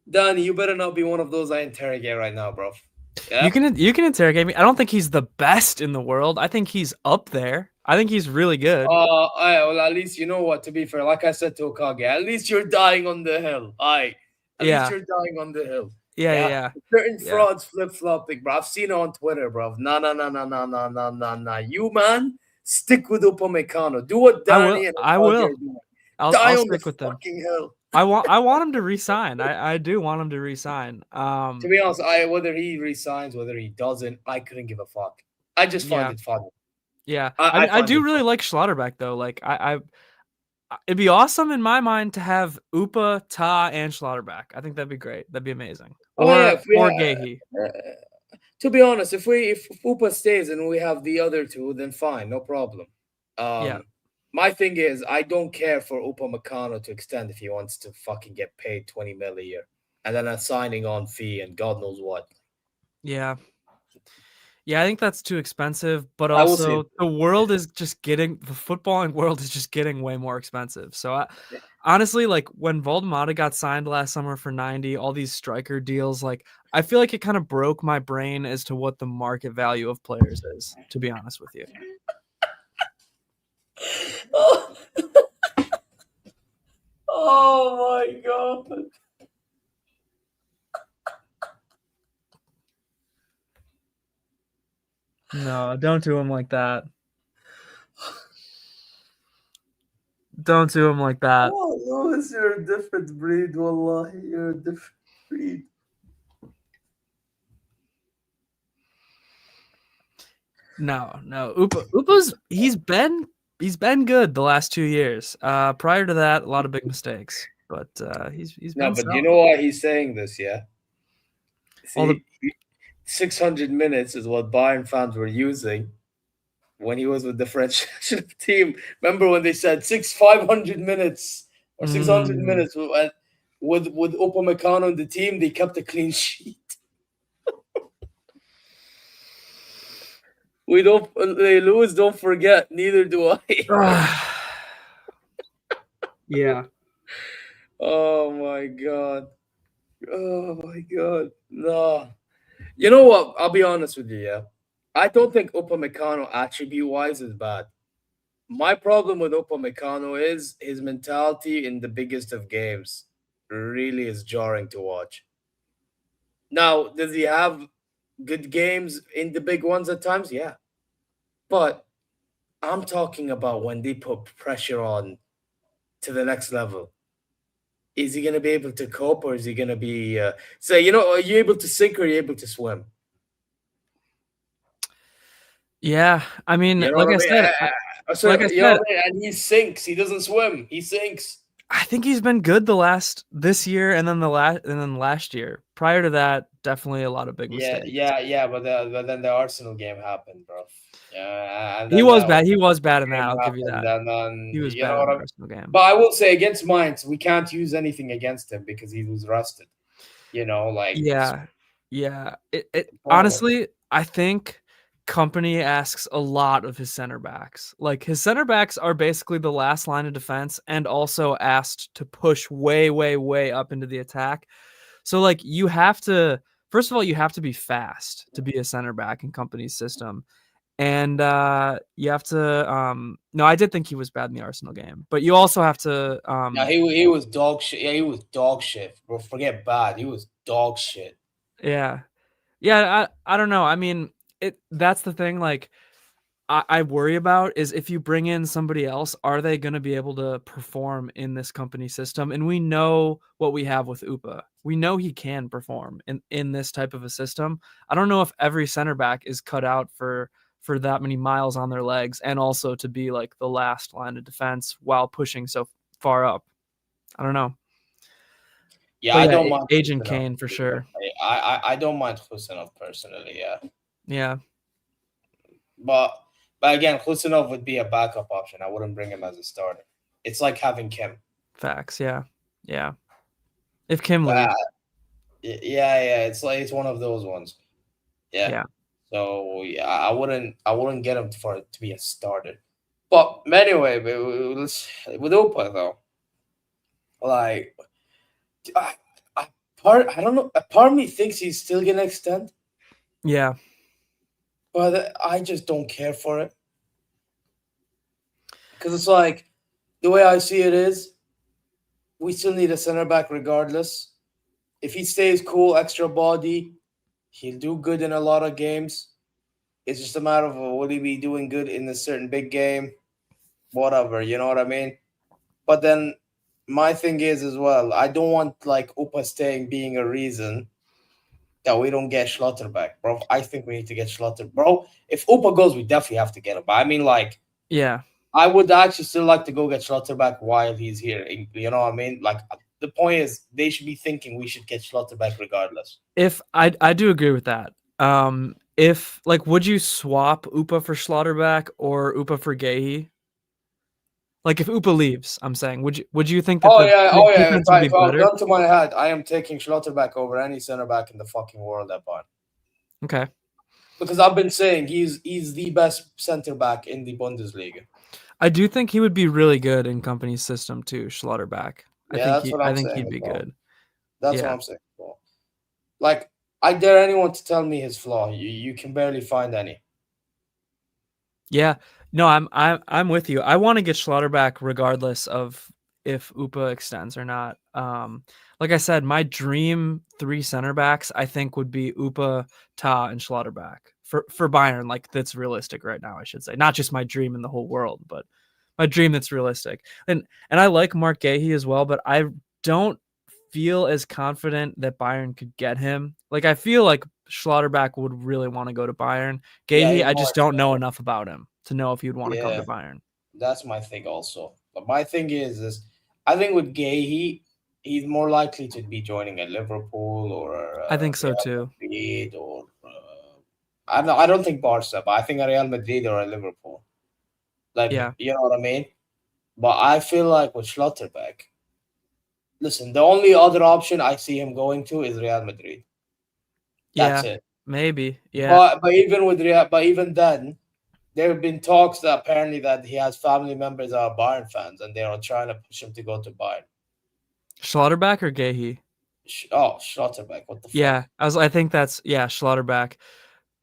Danny, you better not be one of those I interrogate right now, bro. Yeah? You can interrogate me. I don't think he's the best in the world. I think he's up there. I think he's really good. Well, at least you know what. To be fair, like I said to Okage, at least you're dying on the hill. At least you're dying on the hill. Yeah. Certain frauds flip-flopping, bro. I've seen it on Twitter, bro. Nah. You, man, stick with Upamecano. Do what Danny and I will. I'll stick with them. Fucking hill. I want him to resign. I do want him to resign. To be honest, whether he resigns, whether he doesn't, I couldn't give a fuck. I just find it funny. Yeah, I do really like Schlotterbeck though. Like it'd be awesome in my mind to have Upa, Ta, and Schlotterbeck. I think that'd be great. That'd be amazing. Or Gahey. To be honest, if Upa stays and we have the other two, then fine, no problem. My thing is, I don't care for Upamecano to extend if he wants to fucking get paid 20 mil a year, and then a signing on fee and God knows what. Yeah. Yeah, I think that's too expensive, but I will say also the footballing world is just getting way more expensive. So honestly, like when Valdemata got signed last summer for 90, all these striker deals, like I feel like it kind of broke my brain as to what the market value of players is, to be honest with you. Oh my god. No, don't do him like that. Don't do him like that. Oh, Lewis, you're a different breed, wallahi. You're a different breed. No. Upa's he's been good the last 2 years. Prior to that, a lot of big mistakes. But he's No, been but you solid. know why he's saying this, yeah? All the- See, 600 minutes is what Bayern fans were using when he was with the French national team. Remember when they said 500 minutes or 600 minutes with Upamecano in the team, they kept a clean sheet. We don't, Lewis, don't forget. Neither do I. Yeah. Oh my god. Oh my god. No. You know what? I'll be honest with you, yeah. I don't think Upamecano attribute wise is bad. My problem with Upamecano is his mentality in the biggest of games really is jarring to watch. Now, does he have good games in the big ones at times? Yeah. But I'm talking about when they put pressure on to the next level. Is he going to be able to cope, or is he going to be, say, you know, are you able to sink or are you able to swim? Yeah, I mean, You know like what I said, Sorry, like I you know said, what I mean? And he sinks. He doesn't swim. He sinks. I think he's been good this year and then last year. Prior to that, definitely a lot of big mistakes. Yeah. But then the Arsenal game happened, bro. Yeah, and He then was that bad. He was bad in game that. I'll give you happened, that. and then He was you know bad what in I the Arsenal game. But I will say against Mainz, we can't use anything against him because he was rusted. You know, like Yeah. It Oh. honestly, I think Company asks a lot of his center backs. Like his center backs are basically the last line of defense and also asked to push way, way, way up into the attack. So like you have to, first of all, you have to be fast to be a center back in Company's system. And you have to no, I did think he was bad in the Arsenal game, but you also have to Yeah, he was dog shit. Yeah, he was dog shit. Bro, forget bad. He was dog shit. Yeah, I don't know. I mean, that's the thing. Like, I worry about is if you bring in somebody else, are they going to be able to perform in this Company system? And we know what we have with Upa. We know he can perform in this type of a system. I don't know if every center back is cut out for that many miles on their legs and also to be like the last line of defense while pushing so far up. I don't know. Yeah, But I yeah, don't mind Agent Husinov. Kane for sure. I don't mind Husinov personally, yeah. Yeah. But again, Husinov would be a backup option. I wouldn't bring him as a starter. It's like having Kim. Facts, yeah. If Kim leaves. Yeah. It's one of those ones. Yeah. So yeah, I wouldn't get him to be a starter. But anyway, let's with Opa though. Like, I don't know. A part of me thinks he's still gonna extend. Yeah. But I just don't care for it. Because it's like, the way I see it is, we still need a center back regardless. If he stays cool, extra body, he'll do good in a lot of games. It's just a matter of will he be doing good in a certain big game? Whatever, you know what I mean? But then my thing is as well, I don't want like Upa staying being a reason that we don't get Schlotterbeck, bro. I think we need to get Schlotter. Bro, if Upa goes, we definitely have to get him. But I mean, like, yeah, I would actually still like to go get Schlotterbeck while he's here. You know what I mean? Like, the point is, they should be thinking we should get Schlotterbeck regardless. If I do agree with that. If like, would you swap Upa for Schlotterbeck or Upa for Gehi? Like, if Upa leaves, I'm saying, would you think that? If I gun to my head, I am taking Schlotterbeck over any center back in the fucking world at Bayern. Okay. Because I've been saying he's the best center back in the Bundesliga. I do think he would be really good in Company's system too, Schlotterbeck. Yeah, that's what I I'm think saying he'd be as well. good. That's what Yeah. I'm saying. Well, like, I dare anyone to tell me his flaw. You can barely find any. Yeah. No, I'm with you. I want to get Schlotterbeck regardless of if Upa extends or not. Like I said, my dream 3 center backs I think would be Upa, Ta, and Schlotterbeck for Bayern. Like that's realistic right now, I should say. Not just my dream in the whole world, but my dream that's realistic. And I like Mark Gahey as well, but I don't feel as confident that Bayern could get him. Like I feel like Schlotterbeck would really want to go to Bayern. Yeah, Gahey, he's I more just don't know expensive. enough about him to know if he'd want to come to Yeah, Bayern. that's my thing also. But my thing is I think with Gay, he's more likely to be joining a Liverpool or I think so Real too. Madrid or I don't think Barca, but I think a Real Madrid or a Liverpool. Like, Yeah. you know what I mean? But I feel like with Schlotterbeck, listen, the only other option I see him going to is Real Madrid. That's Yeah. it. Maybe. Yeah. But even with Real, but even then, there have been talks that apparently that he has family members that are Bayern fans, and they are trying to push him to go to Bayern. Schlotterbeck or Gahey? Schlotterbeck, what the fuck? Yeah. I think that's Schlotterbeck.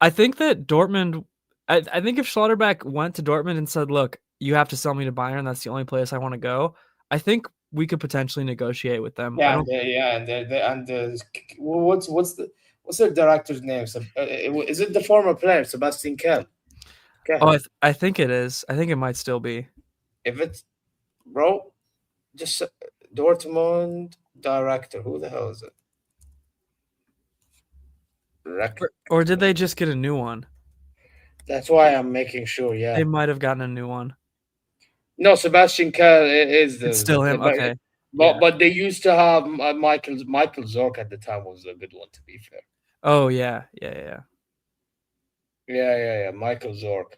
I think that Dortmund I think if Schlotterbeck went to Dortmund and said, "Look, you have to sell me to Bayern. That's the only place I want to go." I think we could potentially negotiate with them. I Yeah, don't what's their director's name? Is it the former player Sebastian Kell? Oh, I think it is. I think it might still be. If it's bro, just Dortmund director. Who the hell is it? Or did they just get a new one? That's why I'm making sure. Yeah, They might have gotten a new one. no, Sebastian Kell is It's still him. Okay. But they used to have Michael Zorc at the time was a good one, to be fair. Oh yeah. Yeah. Michael Zorc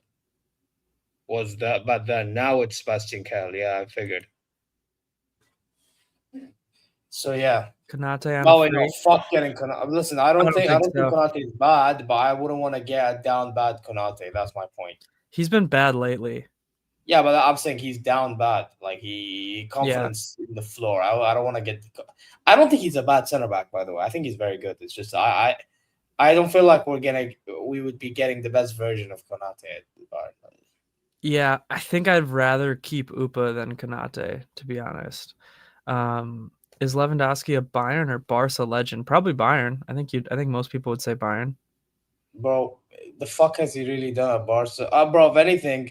was that, but then now it's Sebastian Kell. Yeah, I figured. So yeah. Konate on No, a no, free. fuck getting Konate. Listen, I don't think so. Konate is bad, but I wouldn't want to get down bad Konate. That's my point. He's been bad lately. Yeah, but I'm saying he's down bad. Like he confidence in the floor. I don't want to get. I don't think he's a bad center back, by the way. I think he's very good. It's just I don't feel like we would be getting the best version of Konate. Yeah, I think I'd rather keep Upa than Konate, to be honest. Is Lewandowski a Bayern or Barca legend? Probably Bayern. I think most people would say Bayern. Bro, the fuck has he really done at Barca? Bro, if anything,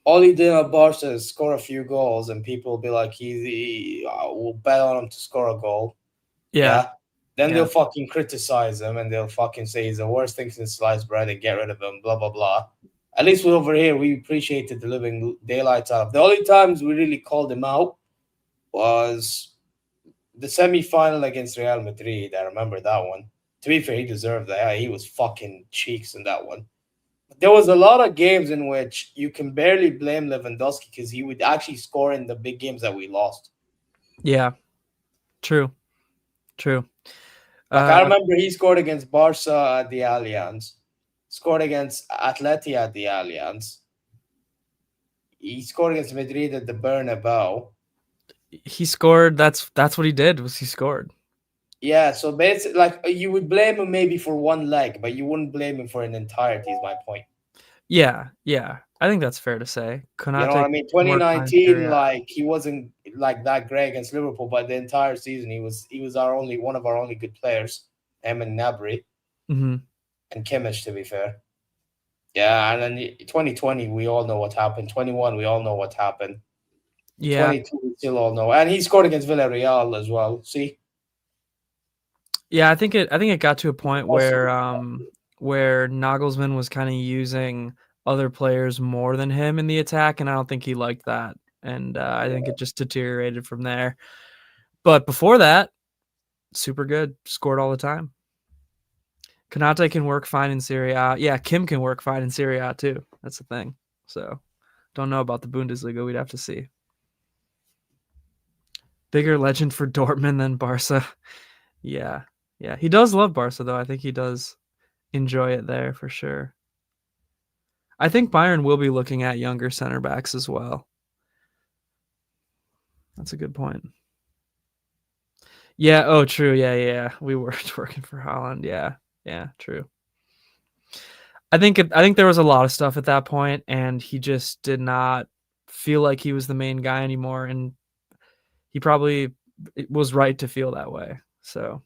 all he did at Barca is score a few goals, and people will be like, we'll bet on him to score a goal. Yeah. Then they'll fucking criticize him, and they'll fucking say he's the worst thing since sliced bread and get rid of him, blah, blah, blah. At least over here, we appreciated the living daylights out of. The only times we really called him out was the semi-final against Real Madrid. I remember that one. To be fair, he deserved that. He was fucking cheeks in that one. But there was a lot of games in which you can barely blame Lewandowski because he would actually score in the big games that we lost. Yeah, true. Like I remember he scored against Barca at the Allianz, scored against Atleti at the Allianz. He scored against Madrid at the Bernabeu. He scored. That's what he did. He scored. Yeah, so basically, like you would blame him maybe for one leg, but you wouldn't blame him for an entirety. Is my point. Yeah. I think that's fair to say. Konate, you know what I mean? 2019, like he wasn't like that great against Liverpool, but the entire season he was one of our only good players. Him and Gnabry, and Kimmich, to be fair. Yeah, and then 2020, we all know what happened. 21, we all know what happened. Yeah. 22, we still all know, and he scored against Villarreal as well. See. Yeah, I think it got to a point where Nagelsmann was kind of using other players more than him in the attack, and I don't think he liked that, and I think it just deteriorated from there. But before that, super good, scored all the time. Konate can work fine in Serie A. Yeah, Kim can work fine in Serie A too. That's the thing. So, don't know about the Bundesliga. We'd have to see. Bigger legend for Dortmund than Barca. Yeah. He does love Barca, though. I think he does enjoy it there for sure. I think Bayern will be looking at younger center backs as well. That's a good point. Yeah. Oh, true. Yeah. We were working for Haaland. Yeah. True. I think there was a lot of stuff at that point, and he just did not feel like he was the main guy anymore, and he probably was right to feel that way. So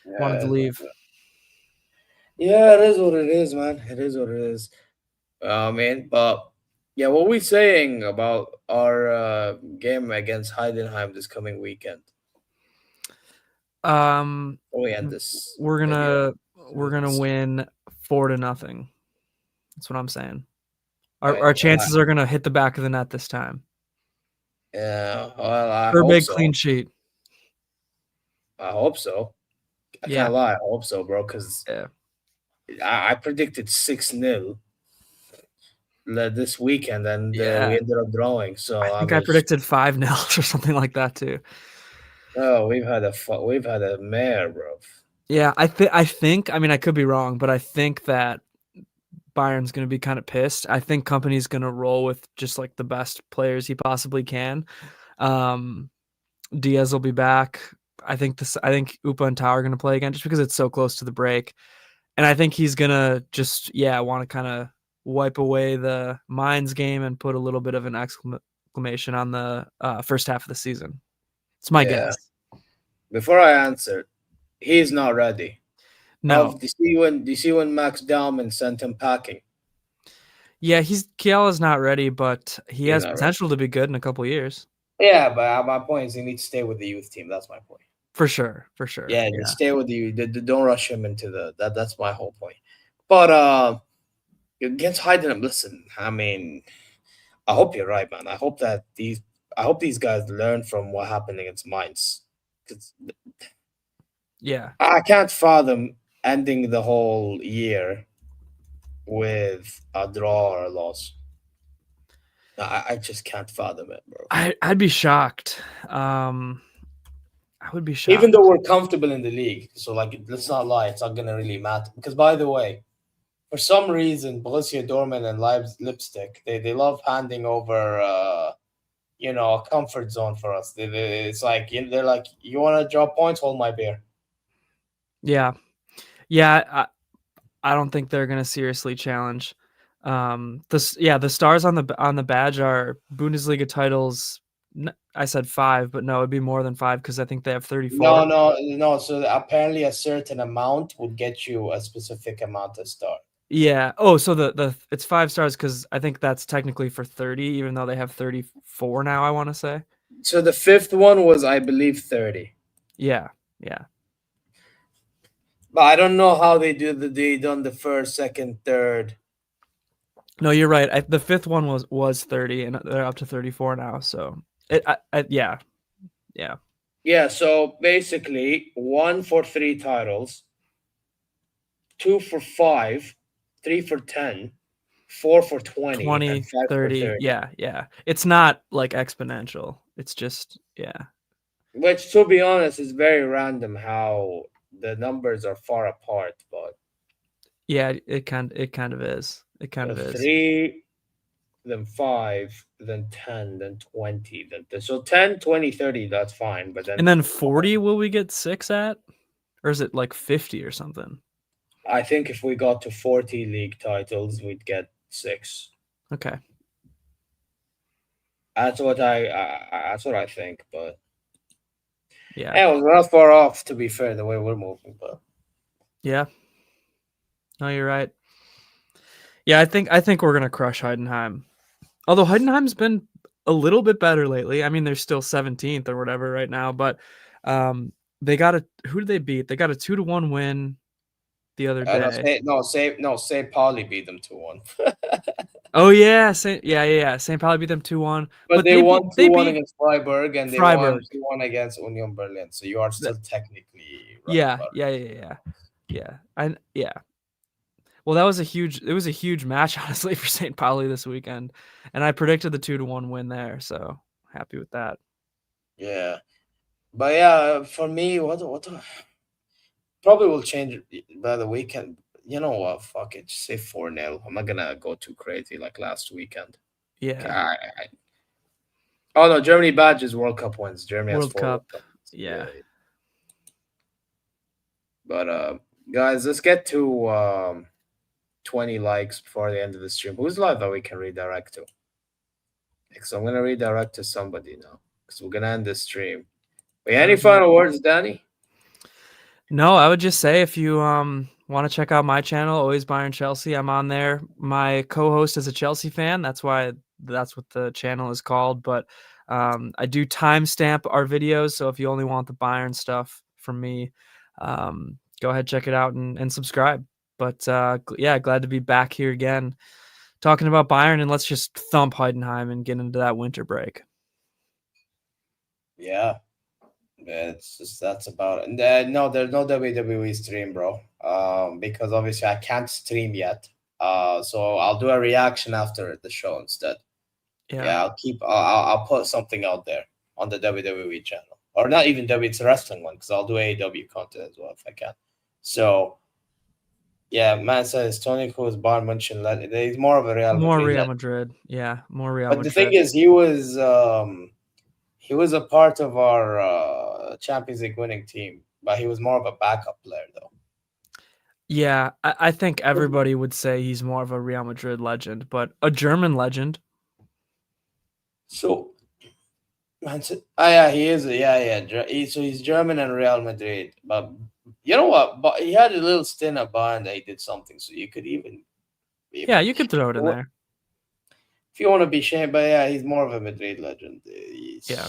wanted to leave. Yeah, it is what it is, man. It is what it is. Man, but yeah, what we saying about our game against Heidenheim this coming weekend? We end this. We're video. gonna win 4-0. That's what I'm saying. Right, Our chances are gonna hit the back of the net this time. Yeah, well, I For a hope big so. clean sheet. I hope so. I Yeah. can't lie. I hope so, bro. Because Yeah. I predicted 6-0 this weekend, and Yeah. we ended up drawing. So I think I predicted 5-0 or something like that too. Oh, we've had a mare, bro. Yeah, I think. I mean, I could be wrong, but I think that Bayern's going to be kind of pissed. I think Company's going to roll with just like the best players he possibly can. Diaz will be back. I think Upa and Tau are going to play again just because it's so close to the break. And I think he's going to just, want to kind of wipe away the Mainz game and put a little bit of an exclamation on the first half of the season. It's my guess. Before I answer, he's not ready. No. Do you see when Max Dauman sent him packing? Yeah, Kiala's not ready, but he has potential to be good in a couple of years. Yeah, but my point is he needs to stay with the youth team. That's my point. For sure. Yeah, stay with you. Don't rush him into that's my whole point. But against Heidenheim, listen, I mean, I hope you're right, man. I hope these guys learn from what happened against Mainz. Yeah. I can't fathom ending the whole year with a draw or a loss. I just can't fathom it, bro. I'd be shocked. I would be shocked. Even though we're comfortable in the league. So, let's not lie. It's not going to really matter. Because, by the way, for some reason, Borussia Dortmund and Lipstick, they love handing over, a comfort zone for us. It's like, they're like, you want to drop points? Hold my beer. Yeah. I don't think they're going to seriously challenge. The stars on the badge are Bundesliga titles. I said 5, but no, it'd be more than 5 because I think they have 34. No. So apparently, a certain amount would get you a specific amount of star. Yeah. Oh, so the it's 5 stars because I think that's technically for 30, even though they have 34 now. I want to say. So the 5th one was, I believe, 30. Yeah. But I don't know how they done the 1st, 2nd, 3rd. No, you're right. The 5th one was 30, and they're up to 34 now. So yeah. Yeah. So basically, 1 for 3 titles, 2 for 5, 3 for 10, 4 for 20, 20, and 5 30. for 30. Yeah. It's not like exponential. It's just Which, to be honest, is very random how the numbers are far apart, but yeah, it kind of is. It kind of is. 3, then 5, then 10, then 20, then so 10, 20, 30, that's fine. But then 40, will we get 6 at? Or is it like 50 or something? I think if we got to 40 league titles, we'd get 6. Okay. That's what I think, but yeah, we're not far off, to be fair, the way we're moving, but yeah. No, you're right. Yeah, I think we're gonna crush Heidenheim. Although Heidenheim's been a little bit better lately. I mean, they're still 17th or whatever right now, but they got who did they beat? They got a 2-1 win the other day. St. Pauli beat them 2-1. Oh yeah, St. Pauli beat them 2-1. But they won 2-1 against Freiburg, and they won 2-1 against Union Berlin. So you are still technically right. Yeah. Well, it was a huge match, honestly, for St. Pauli this weekend, and I predicted the 2-1 win there, so happy with that. Yeah, but yeah, for me, what probably will change by the weekend. You know what? Fuck it. Just say 4-0. I'm not gonna go too crazy like last weekend. Yeah. Oh no, Germany badges World Cup wins. Germany has World 4 World Cup. Cup wins. Yeah. But guys, let's get to 20 likes before the end of the stream. Who's live that we can redirect to? Because I'm gonna redirect to somebody now. Because we're gonna end the stream. Wait, any final words, Danny? No, I would just say if you want to check out my channel, Always Bayern Chelsea, I'm on there. My co-host is a Chelsea fan. That's why that's what the channel is called. But I do timestamp our videos, so if you only want the Bayern stuff from me, go ahead, check it out and subscribe. But yeah, glad to be back here again talking about Bayern, and let's just thump Heidenheim and get into that winter break. Yeah. It's just that's about it. And no, there's no WWE stream, bro. Because obviously I can't stream yet. So I'll do a reaction after the show instead. Yeah, I'll put something out there on the WWE channel, or not even W. It's a wrestling one because I'll do AEW content as well if I can. So yeah, man says Tony Kroos, Bayern München. He's more of a Real Madrid. Yeah, more Real But Madrid. the thing is, he was a part of our Champions League winning team, but he was more of a backup player, though. Yeah, I think everybody would say he's more of a Real Madrid legend, but a German legend. So, yeah, he is. So he's German and Real Madrid, but you know what? But he had a little stint at Bayern that he did something, so you could even. Yeah, you could throw it in there. If you want to be shamed, but yeah, he's more of a Madrid legend. Yeah,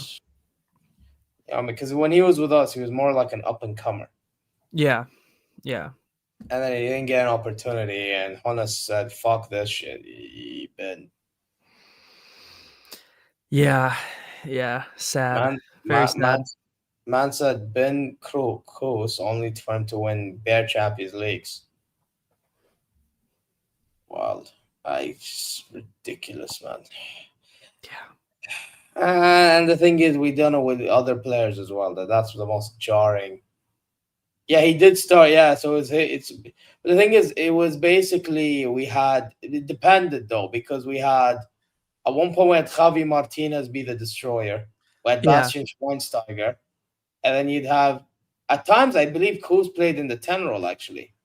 because when he was with us, he was more like an up and comer. Yeah. And then he didn't get an opportunity, and Hona said, "Fuck this shit." He been. Yeah, sad. Very sad. Man said Ben Kroos only for him to win bare Champions Leagues. Wild. It's ridiculous, man. Yeah. And the thing is, we done it with other players as well. That's the most jarring. Yeah, he did start. Yeah, so it's. But the thing is, it was basically it depended though because we had at one point we had Javi Martinez be the destroyer, we had Bastian Schweinsteiger, and then you'd have at times I believe Kroos played in the 10 role actually.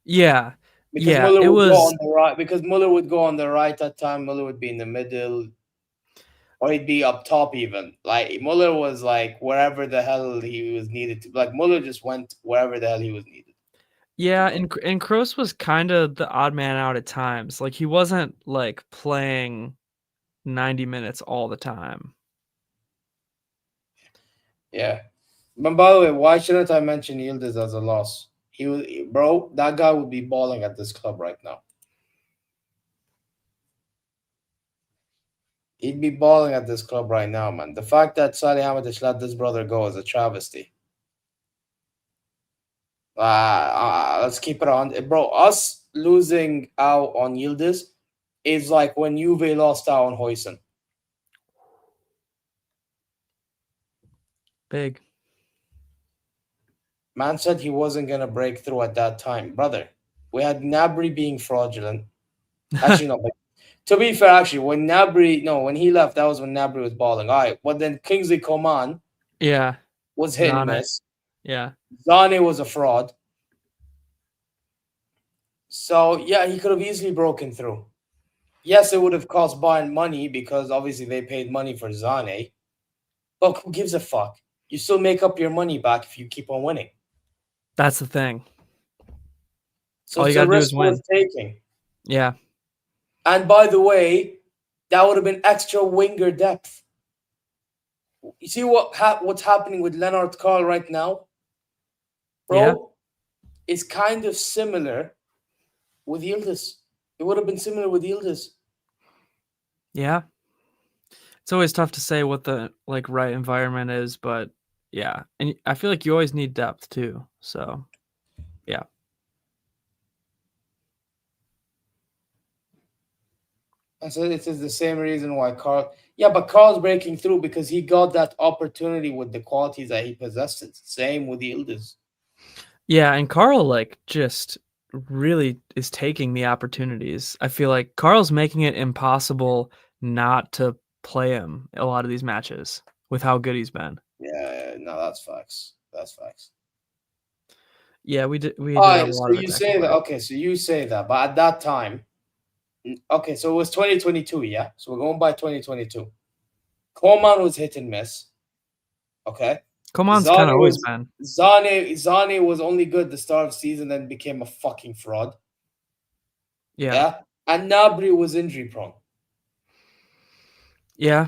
Yeah. Because Muller would go on the right. Because Muller would go on the right at time. Muller would be in the middle, or he'd be up top even. Like Muller was like wherever the hell he was needed to. Like Muller just went wherever the hell he was needed. Yeah, and Kroos was kind of the odd man out at times. Like he wasn't like playing 90 minutes all the time. Yeah, but by the way, why shouldn't I mention Yildiz as a loss? That guy would be balling at this club right now. He'd be balling at this club right now, man. The fact that Salihamidzic let this brother go is a travesty. Let's keep it on, bro. Us losing out on Yildiz is like when Juve lost out on Huijsen. Big. Man said he wasn't going to break through at that time. Brother, we had Gnabry being fraudulent. Actually, no. But to be fair, actually, when he left, that was when Gnabry was balling. All right. But then Kingsley Coman was hit and miss. Yeah. Zane was a fraud. So, yeah, he could have easily broken through. Yes, it would have cost Bayern money because obviously they paid money for Zane. But who gives a fuck? You still make up your money back if you keep on winning. That's the thing. So all you gotta do is win. Taking. Yeah. And by the way, that would have been extra winger depth. You see what's happening with Leonard Karl right now? Bro, yeah. It's kind of similar with Yildiz. It would have been similar with Yildiz. Yeah. It's always tough to say what the right environment is, but yeah. And I feel like you always need depth too. So, yeah. I said it is the same reason why Karl. Yeah, but Karl's breaking through because he got that opportunity with the qualities that he possessed. Same with Yildiz. Yeah, and Karl just really is taking the opportunities. I feel like Karl's making it impossible not to play him a lot of these matches with how good he's been. Yeah, no, that's facts. That's facts. Yeah, we did. We All did right, a so lot of you attacking say that. play. Okay, so you say that, but at that time, okay, so it was 2022, yeah. So we're going by 2022. Coleman was hit and miss. Okay. Coman's kind of always was been. Zane was only good the start of the season, then became a fucking fraud. Yeah. Yeah. And Nabri was injury prone. Yeah.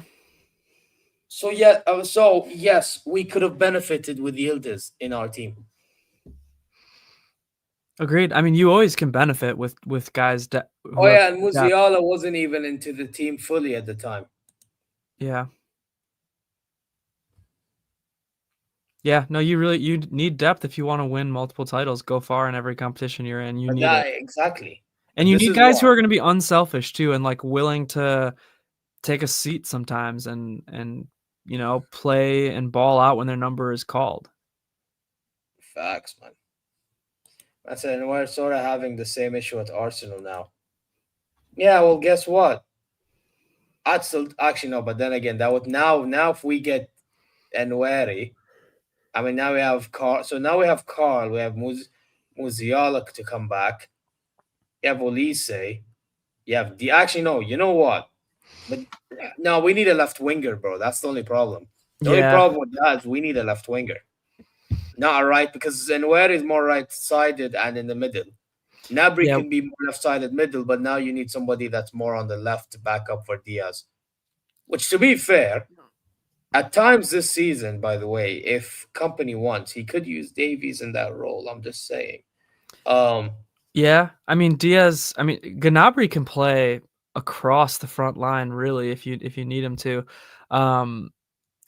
So yes, we could have benefited with Yildiz in our team. Agreed. I mean, you always can benefit with guys that. Oh yeah, and Musiala wasn't even into the team fully at the time. Yeah. Yeah, no, you need depth if you want to win multiple titles, go far in every competition you're in. You need it. Exactly. And you need guys who are going to be unselfish too, and like willing to take a seat sometimes and play and ball out when their number is called. Facts, man. I said, and we're sort of having the same issue at Arsenal now. Yeah, well, guess what? I'd still actually no, but then again, that would now if we get Neuer, I mean, now we have Karl. So now we have Karl. We have Musiala to come back. You have Olise. You have actually no. You know what? But no, we need a left winger, bro. That's the only problem. The only problem with that is we need a left winger, not a right, because Neuer is more right-sided and in the middle. Nabri can be more left-sided middle, but now you need somebody that's more on the left to back up for Diaz. Which, to be fair, at times this season, by the way, if company wants, he could use Davies in that role. I'm just saying. Yeah, I mean Diaz. I mean Gnabry can play across the front line really if you need him to. No,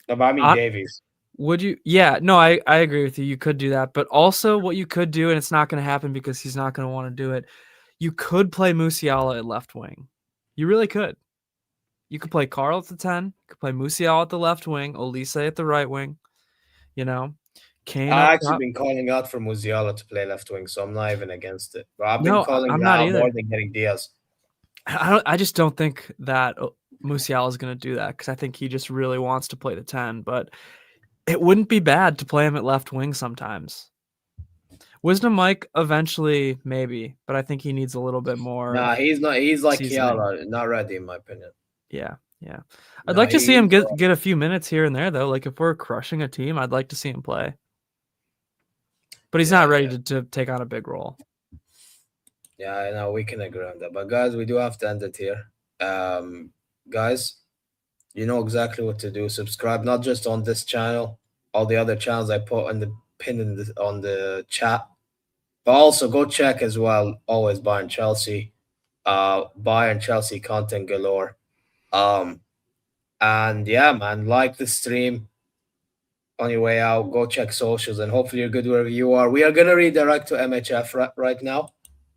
but I mean Davies. Would you? Yeah, no, I agree with you. You could do that, but also what you could do, and it's not going to happen because he's not going to want to do it. You could play Musiala at left wing. You really could. You could play Karl at the 10. You could play Musiala at the left wing, Olise at the right wing. Kane. I've actually been calling out for Musiala to play left wing, so I'm not even against it. But I've been calling I'm it not out either. more than getting Diaz. I just don't think that Musiala is going to do that because I think he just really wants to play the 10. But it wouldn't be bad to play him at left wing sometimes. Wisdom Mike eventually maybe, but I think he needs a little bit more. Nah, he's not. He's like Kiala, not ready in my opinion. Yeah. I'd like to see him get a few minutes here and there though. Like if we're crushing a team, I'd like to see him play. But he's not ready to take on a big role. Yeah, I know we can agree on that. But guys, we do have to end it here. Guys, you know exactly what to do. Subscribe not just on this channel, all the other channels I put on the pin on the chat, but also go check as well. Always Bayern Chelsea, Bayern Chelsea content galore. And yeah, man, like the stream. On your way out, go check socials, and hopefully you're good wherever you are. We are gonna redirect to MHF right now.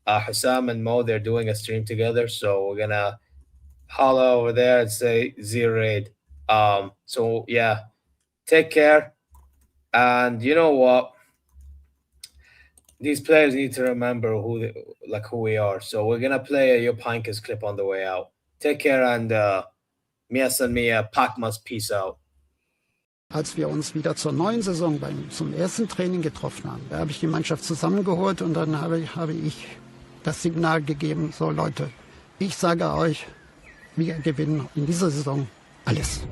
Hussam and Mo, they're doing a stream together, so we're gonna holla over there and say ZeerRaid. So yeah, take care, and you know what? These players need to remember who we are. So we're gonna play a Jupp Heynckes clip on the way out. Take care, and Mia San Mia, Pakmas, peace out. Als wir uns wieder zur neuen Saison zum ersten Training getroffen haben, da habe ich die Mannschaft zusammengeholt und dann habe ich das Signal gegeben, so Leute, ich sage euch, wir gewinnen in dieser Saison alles.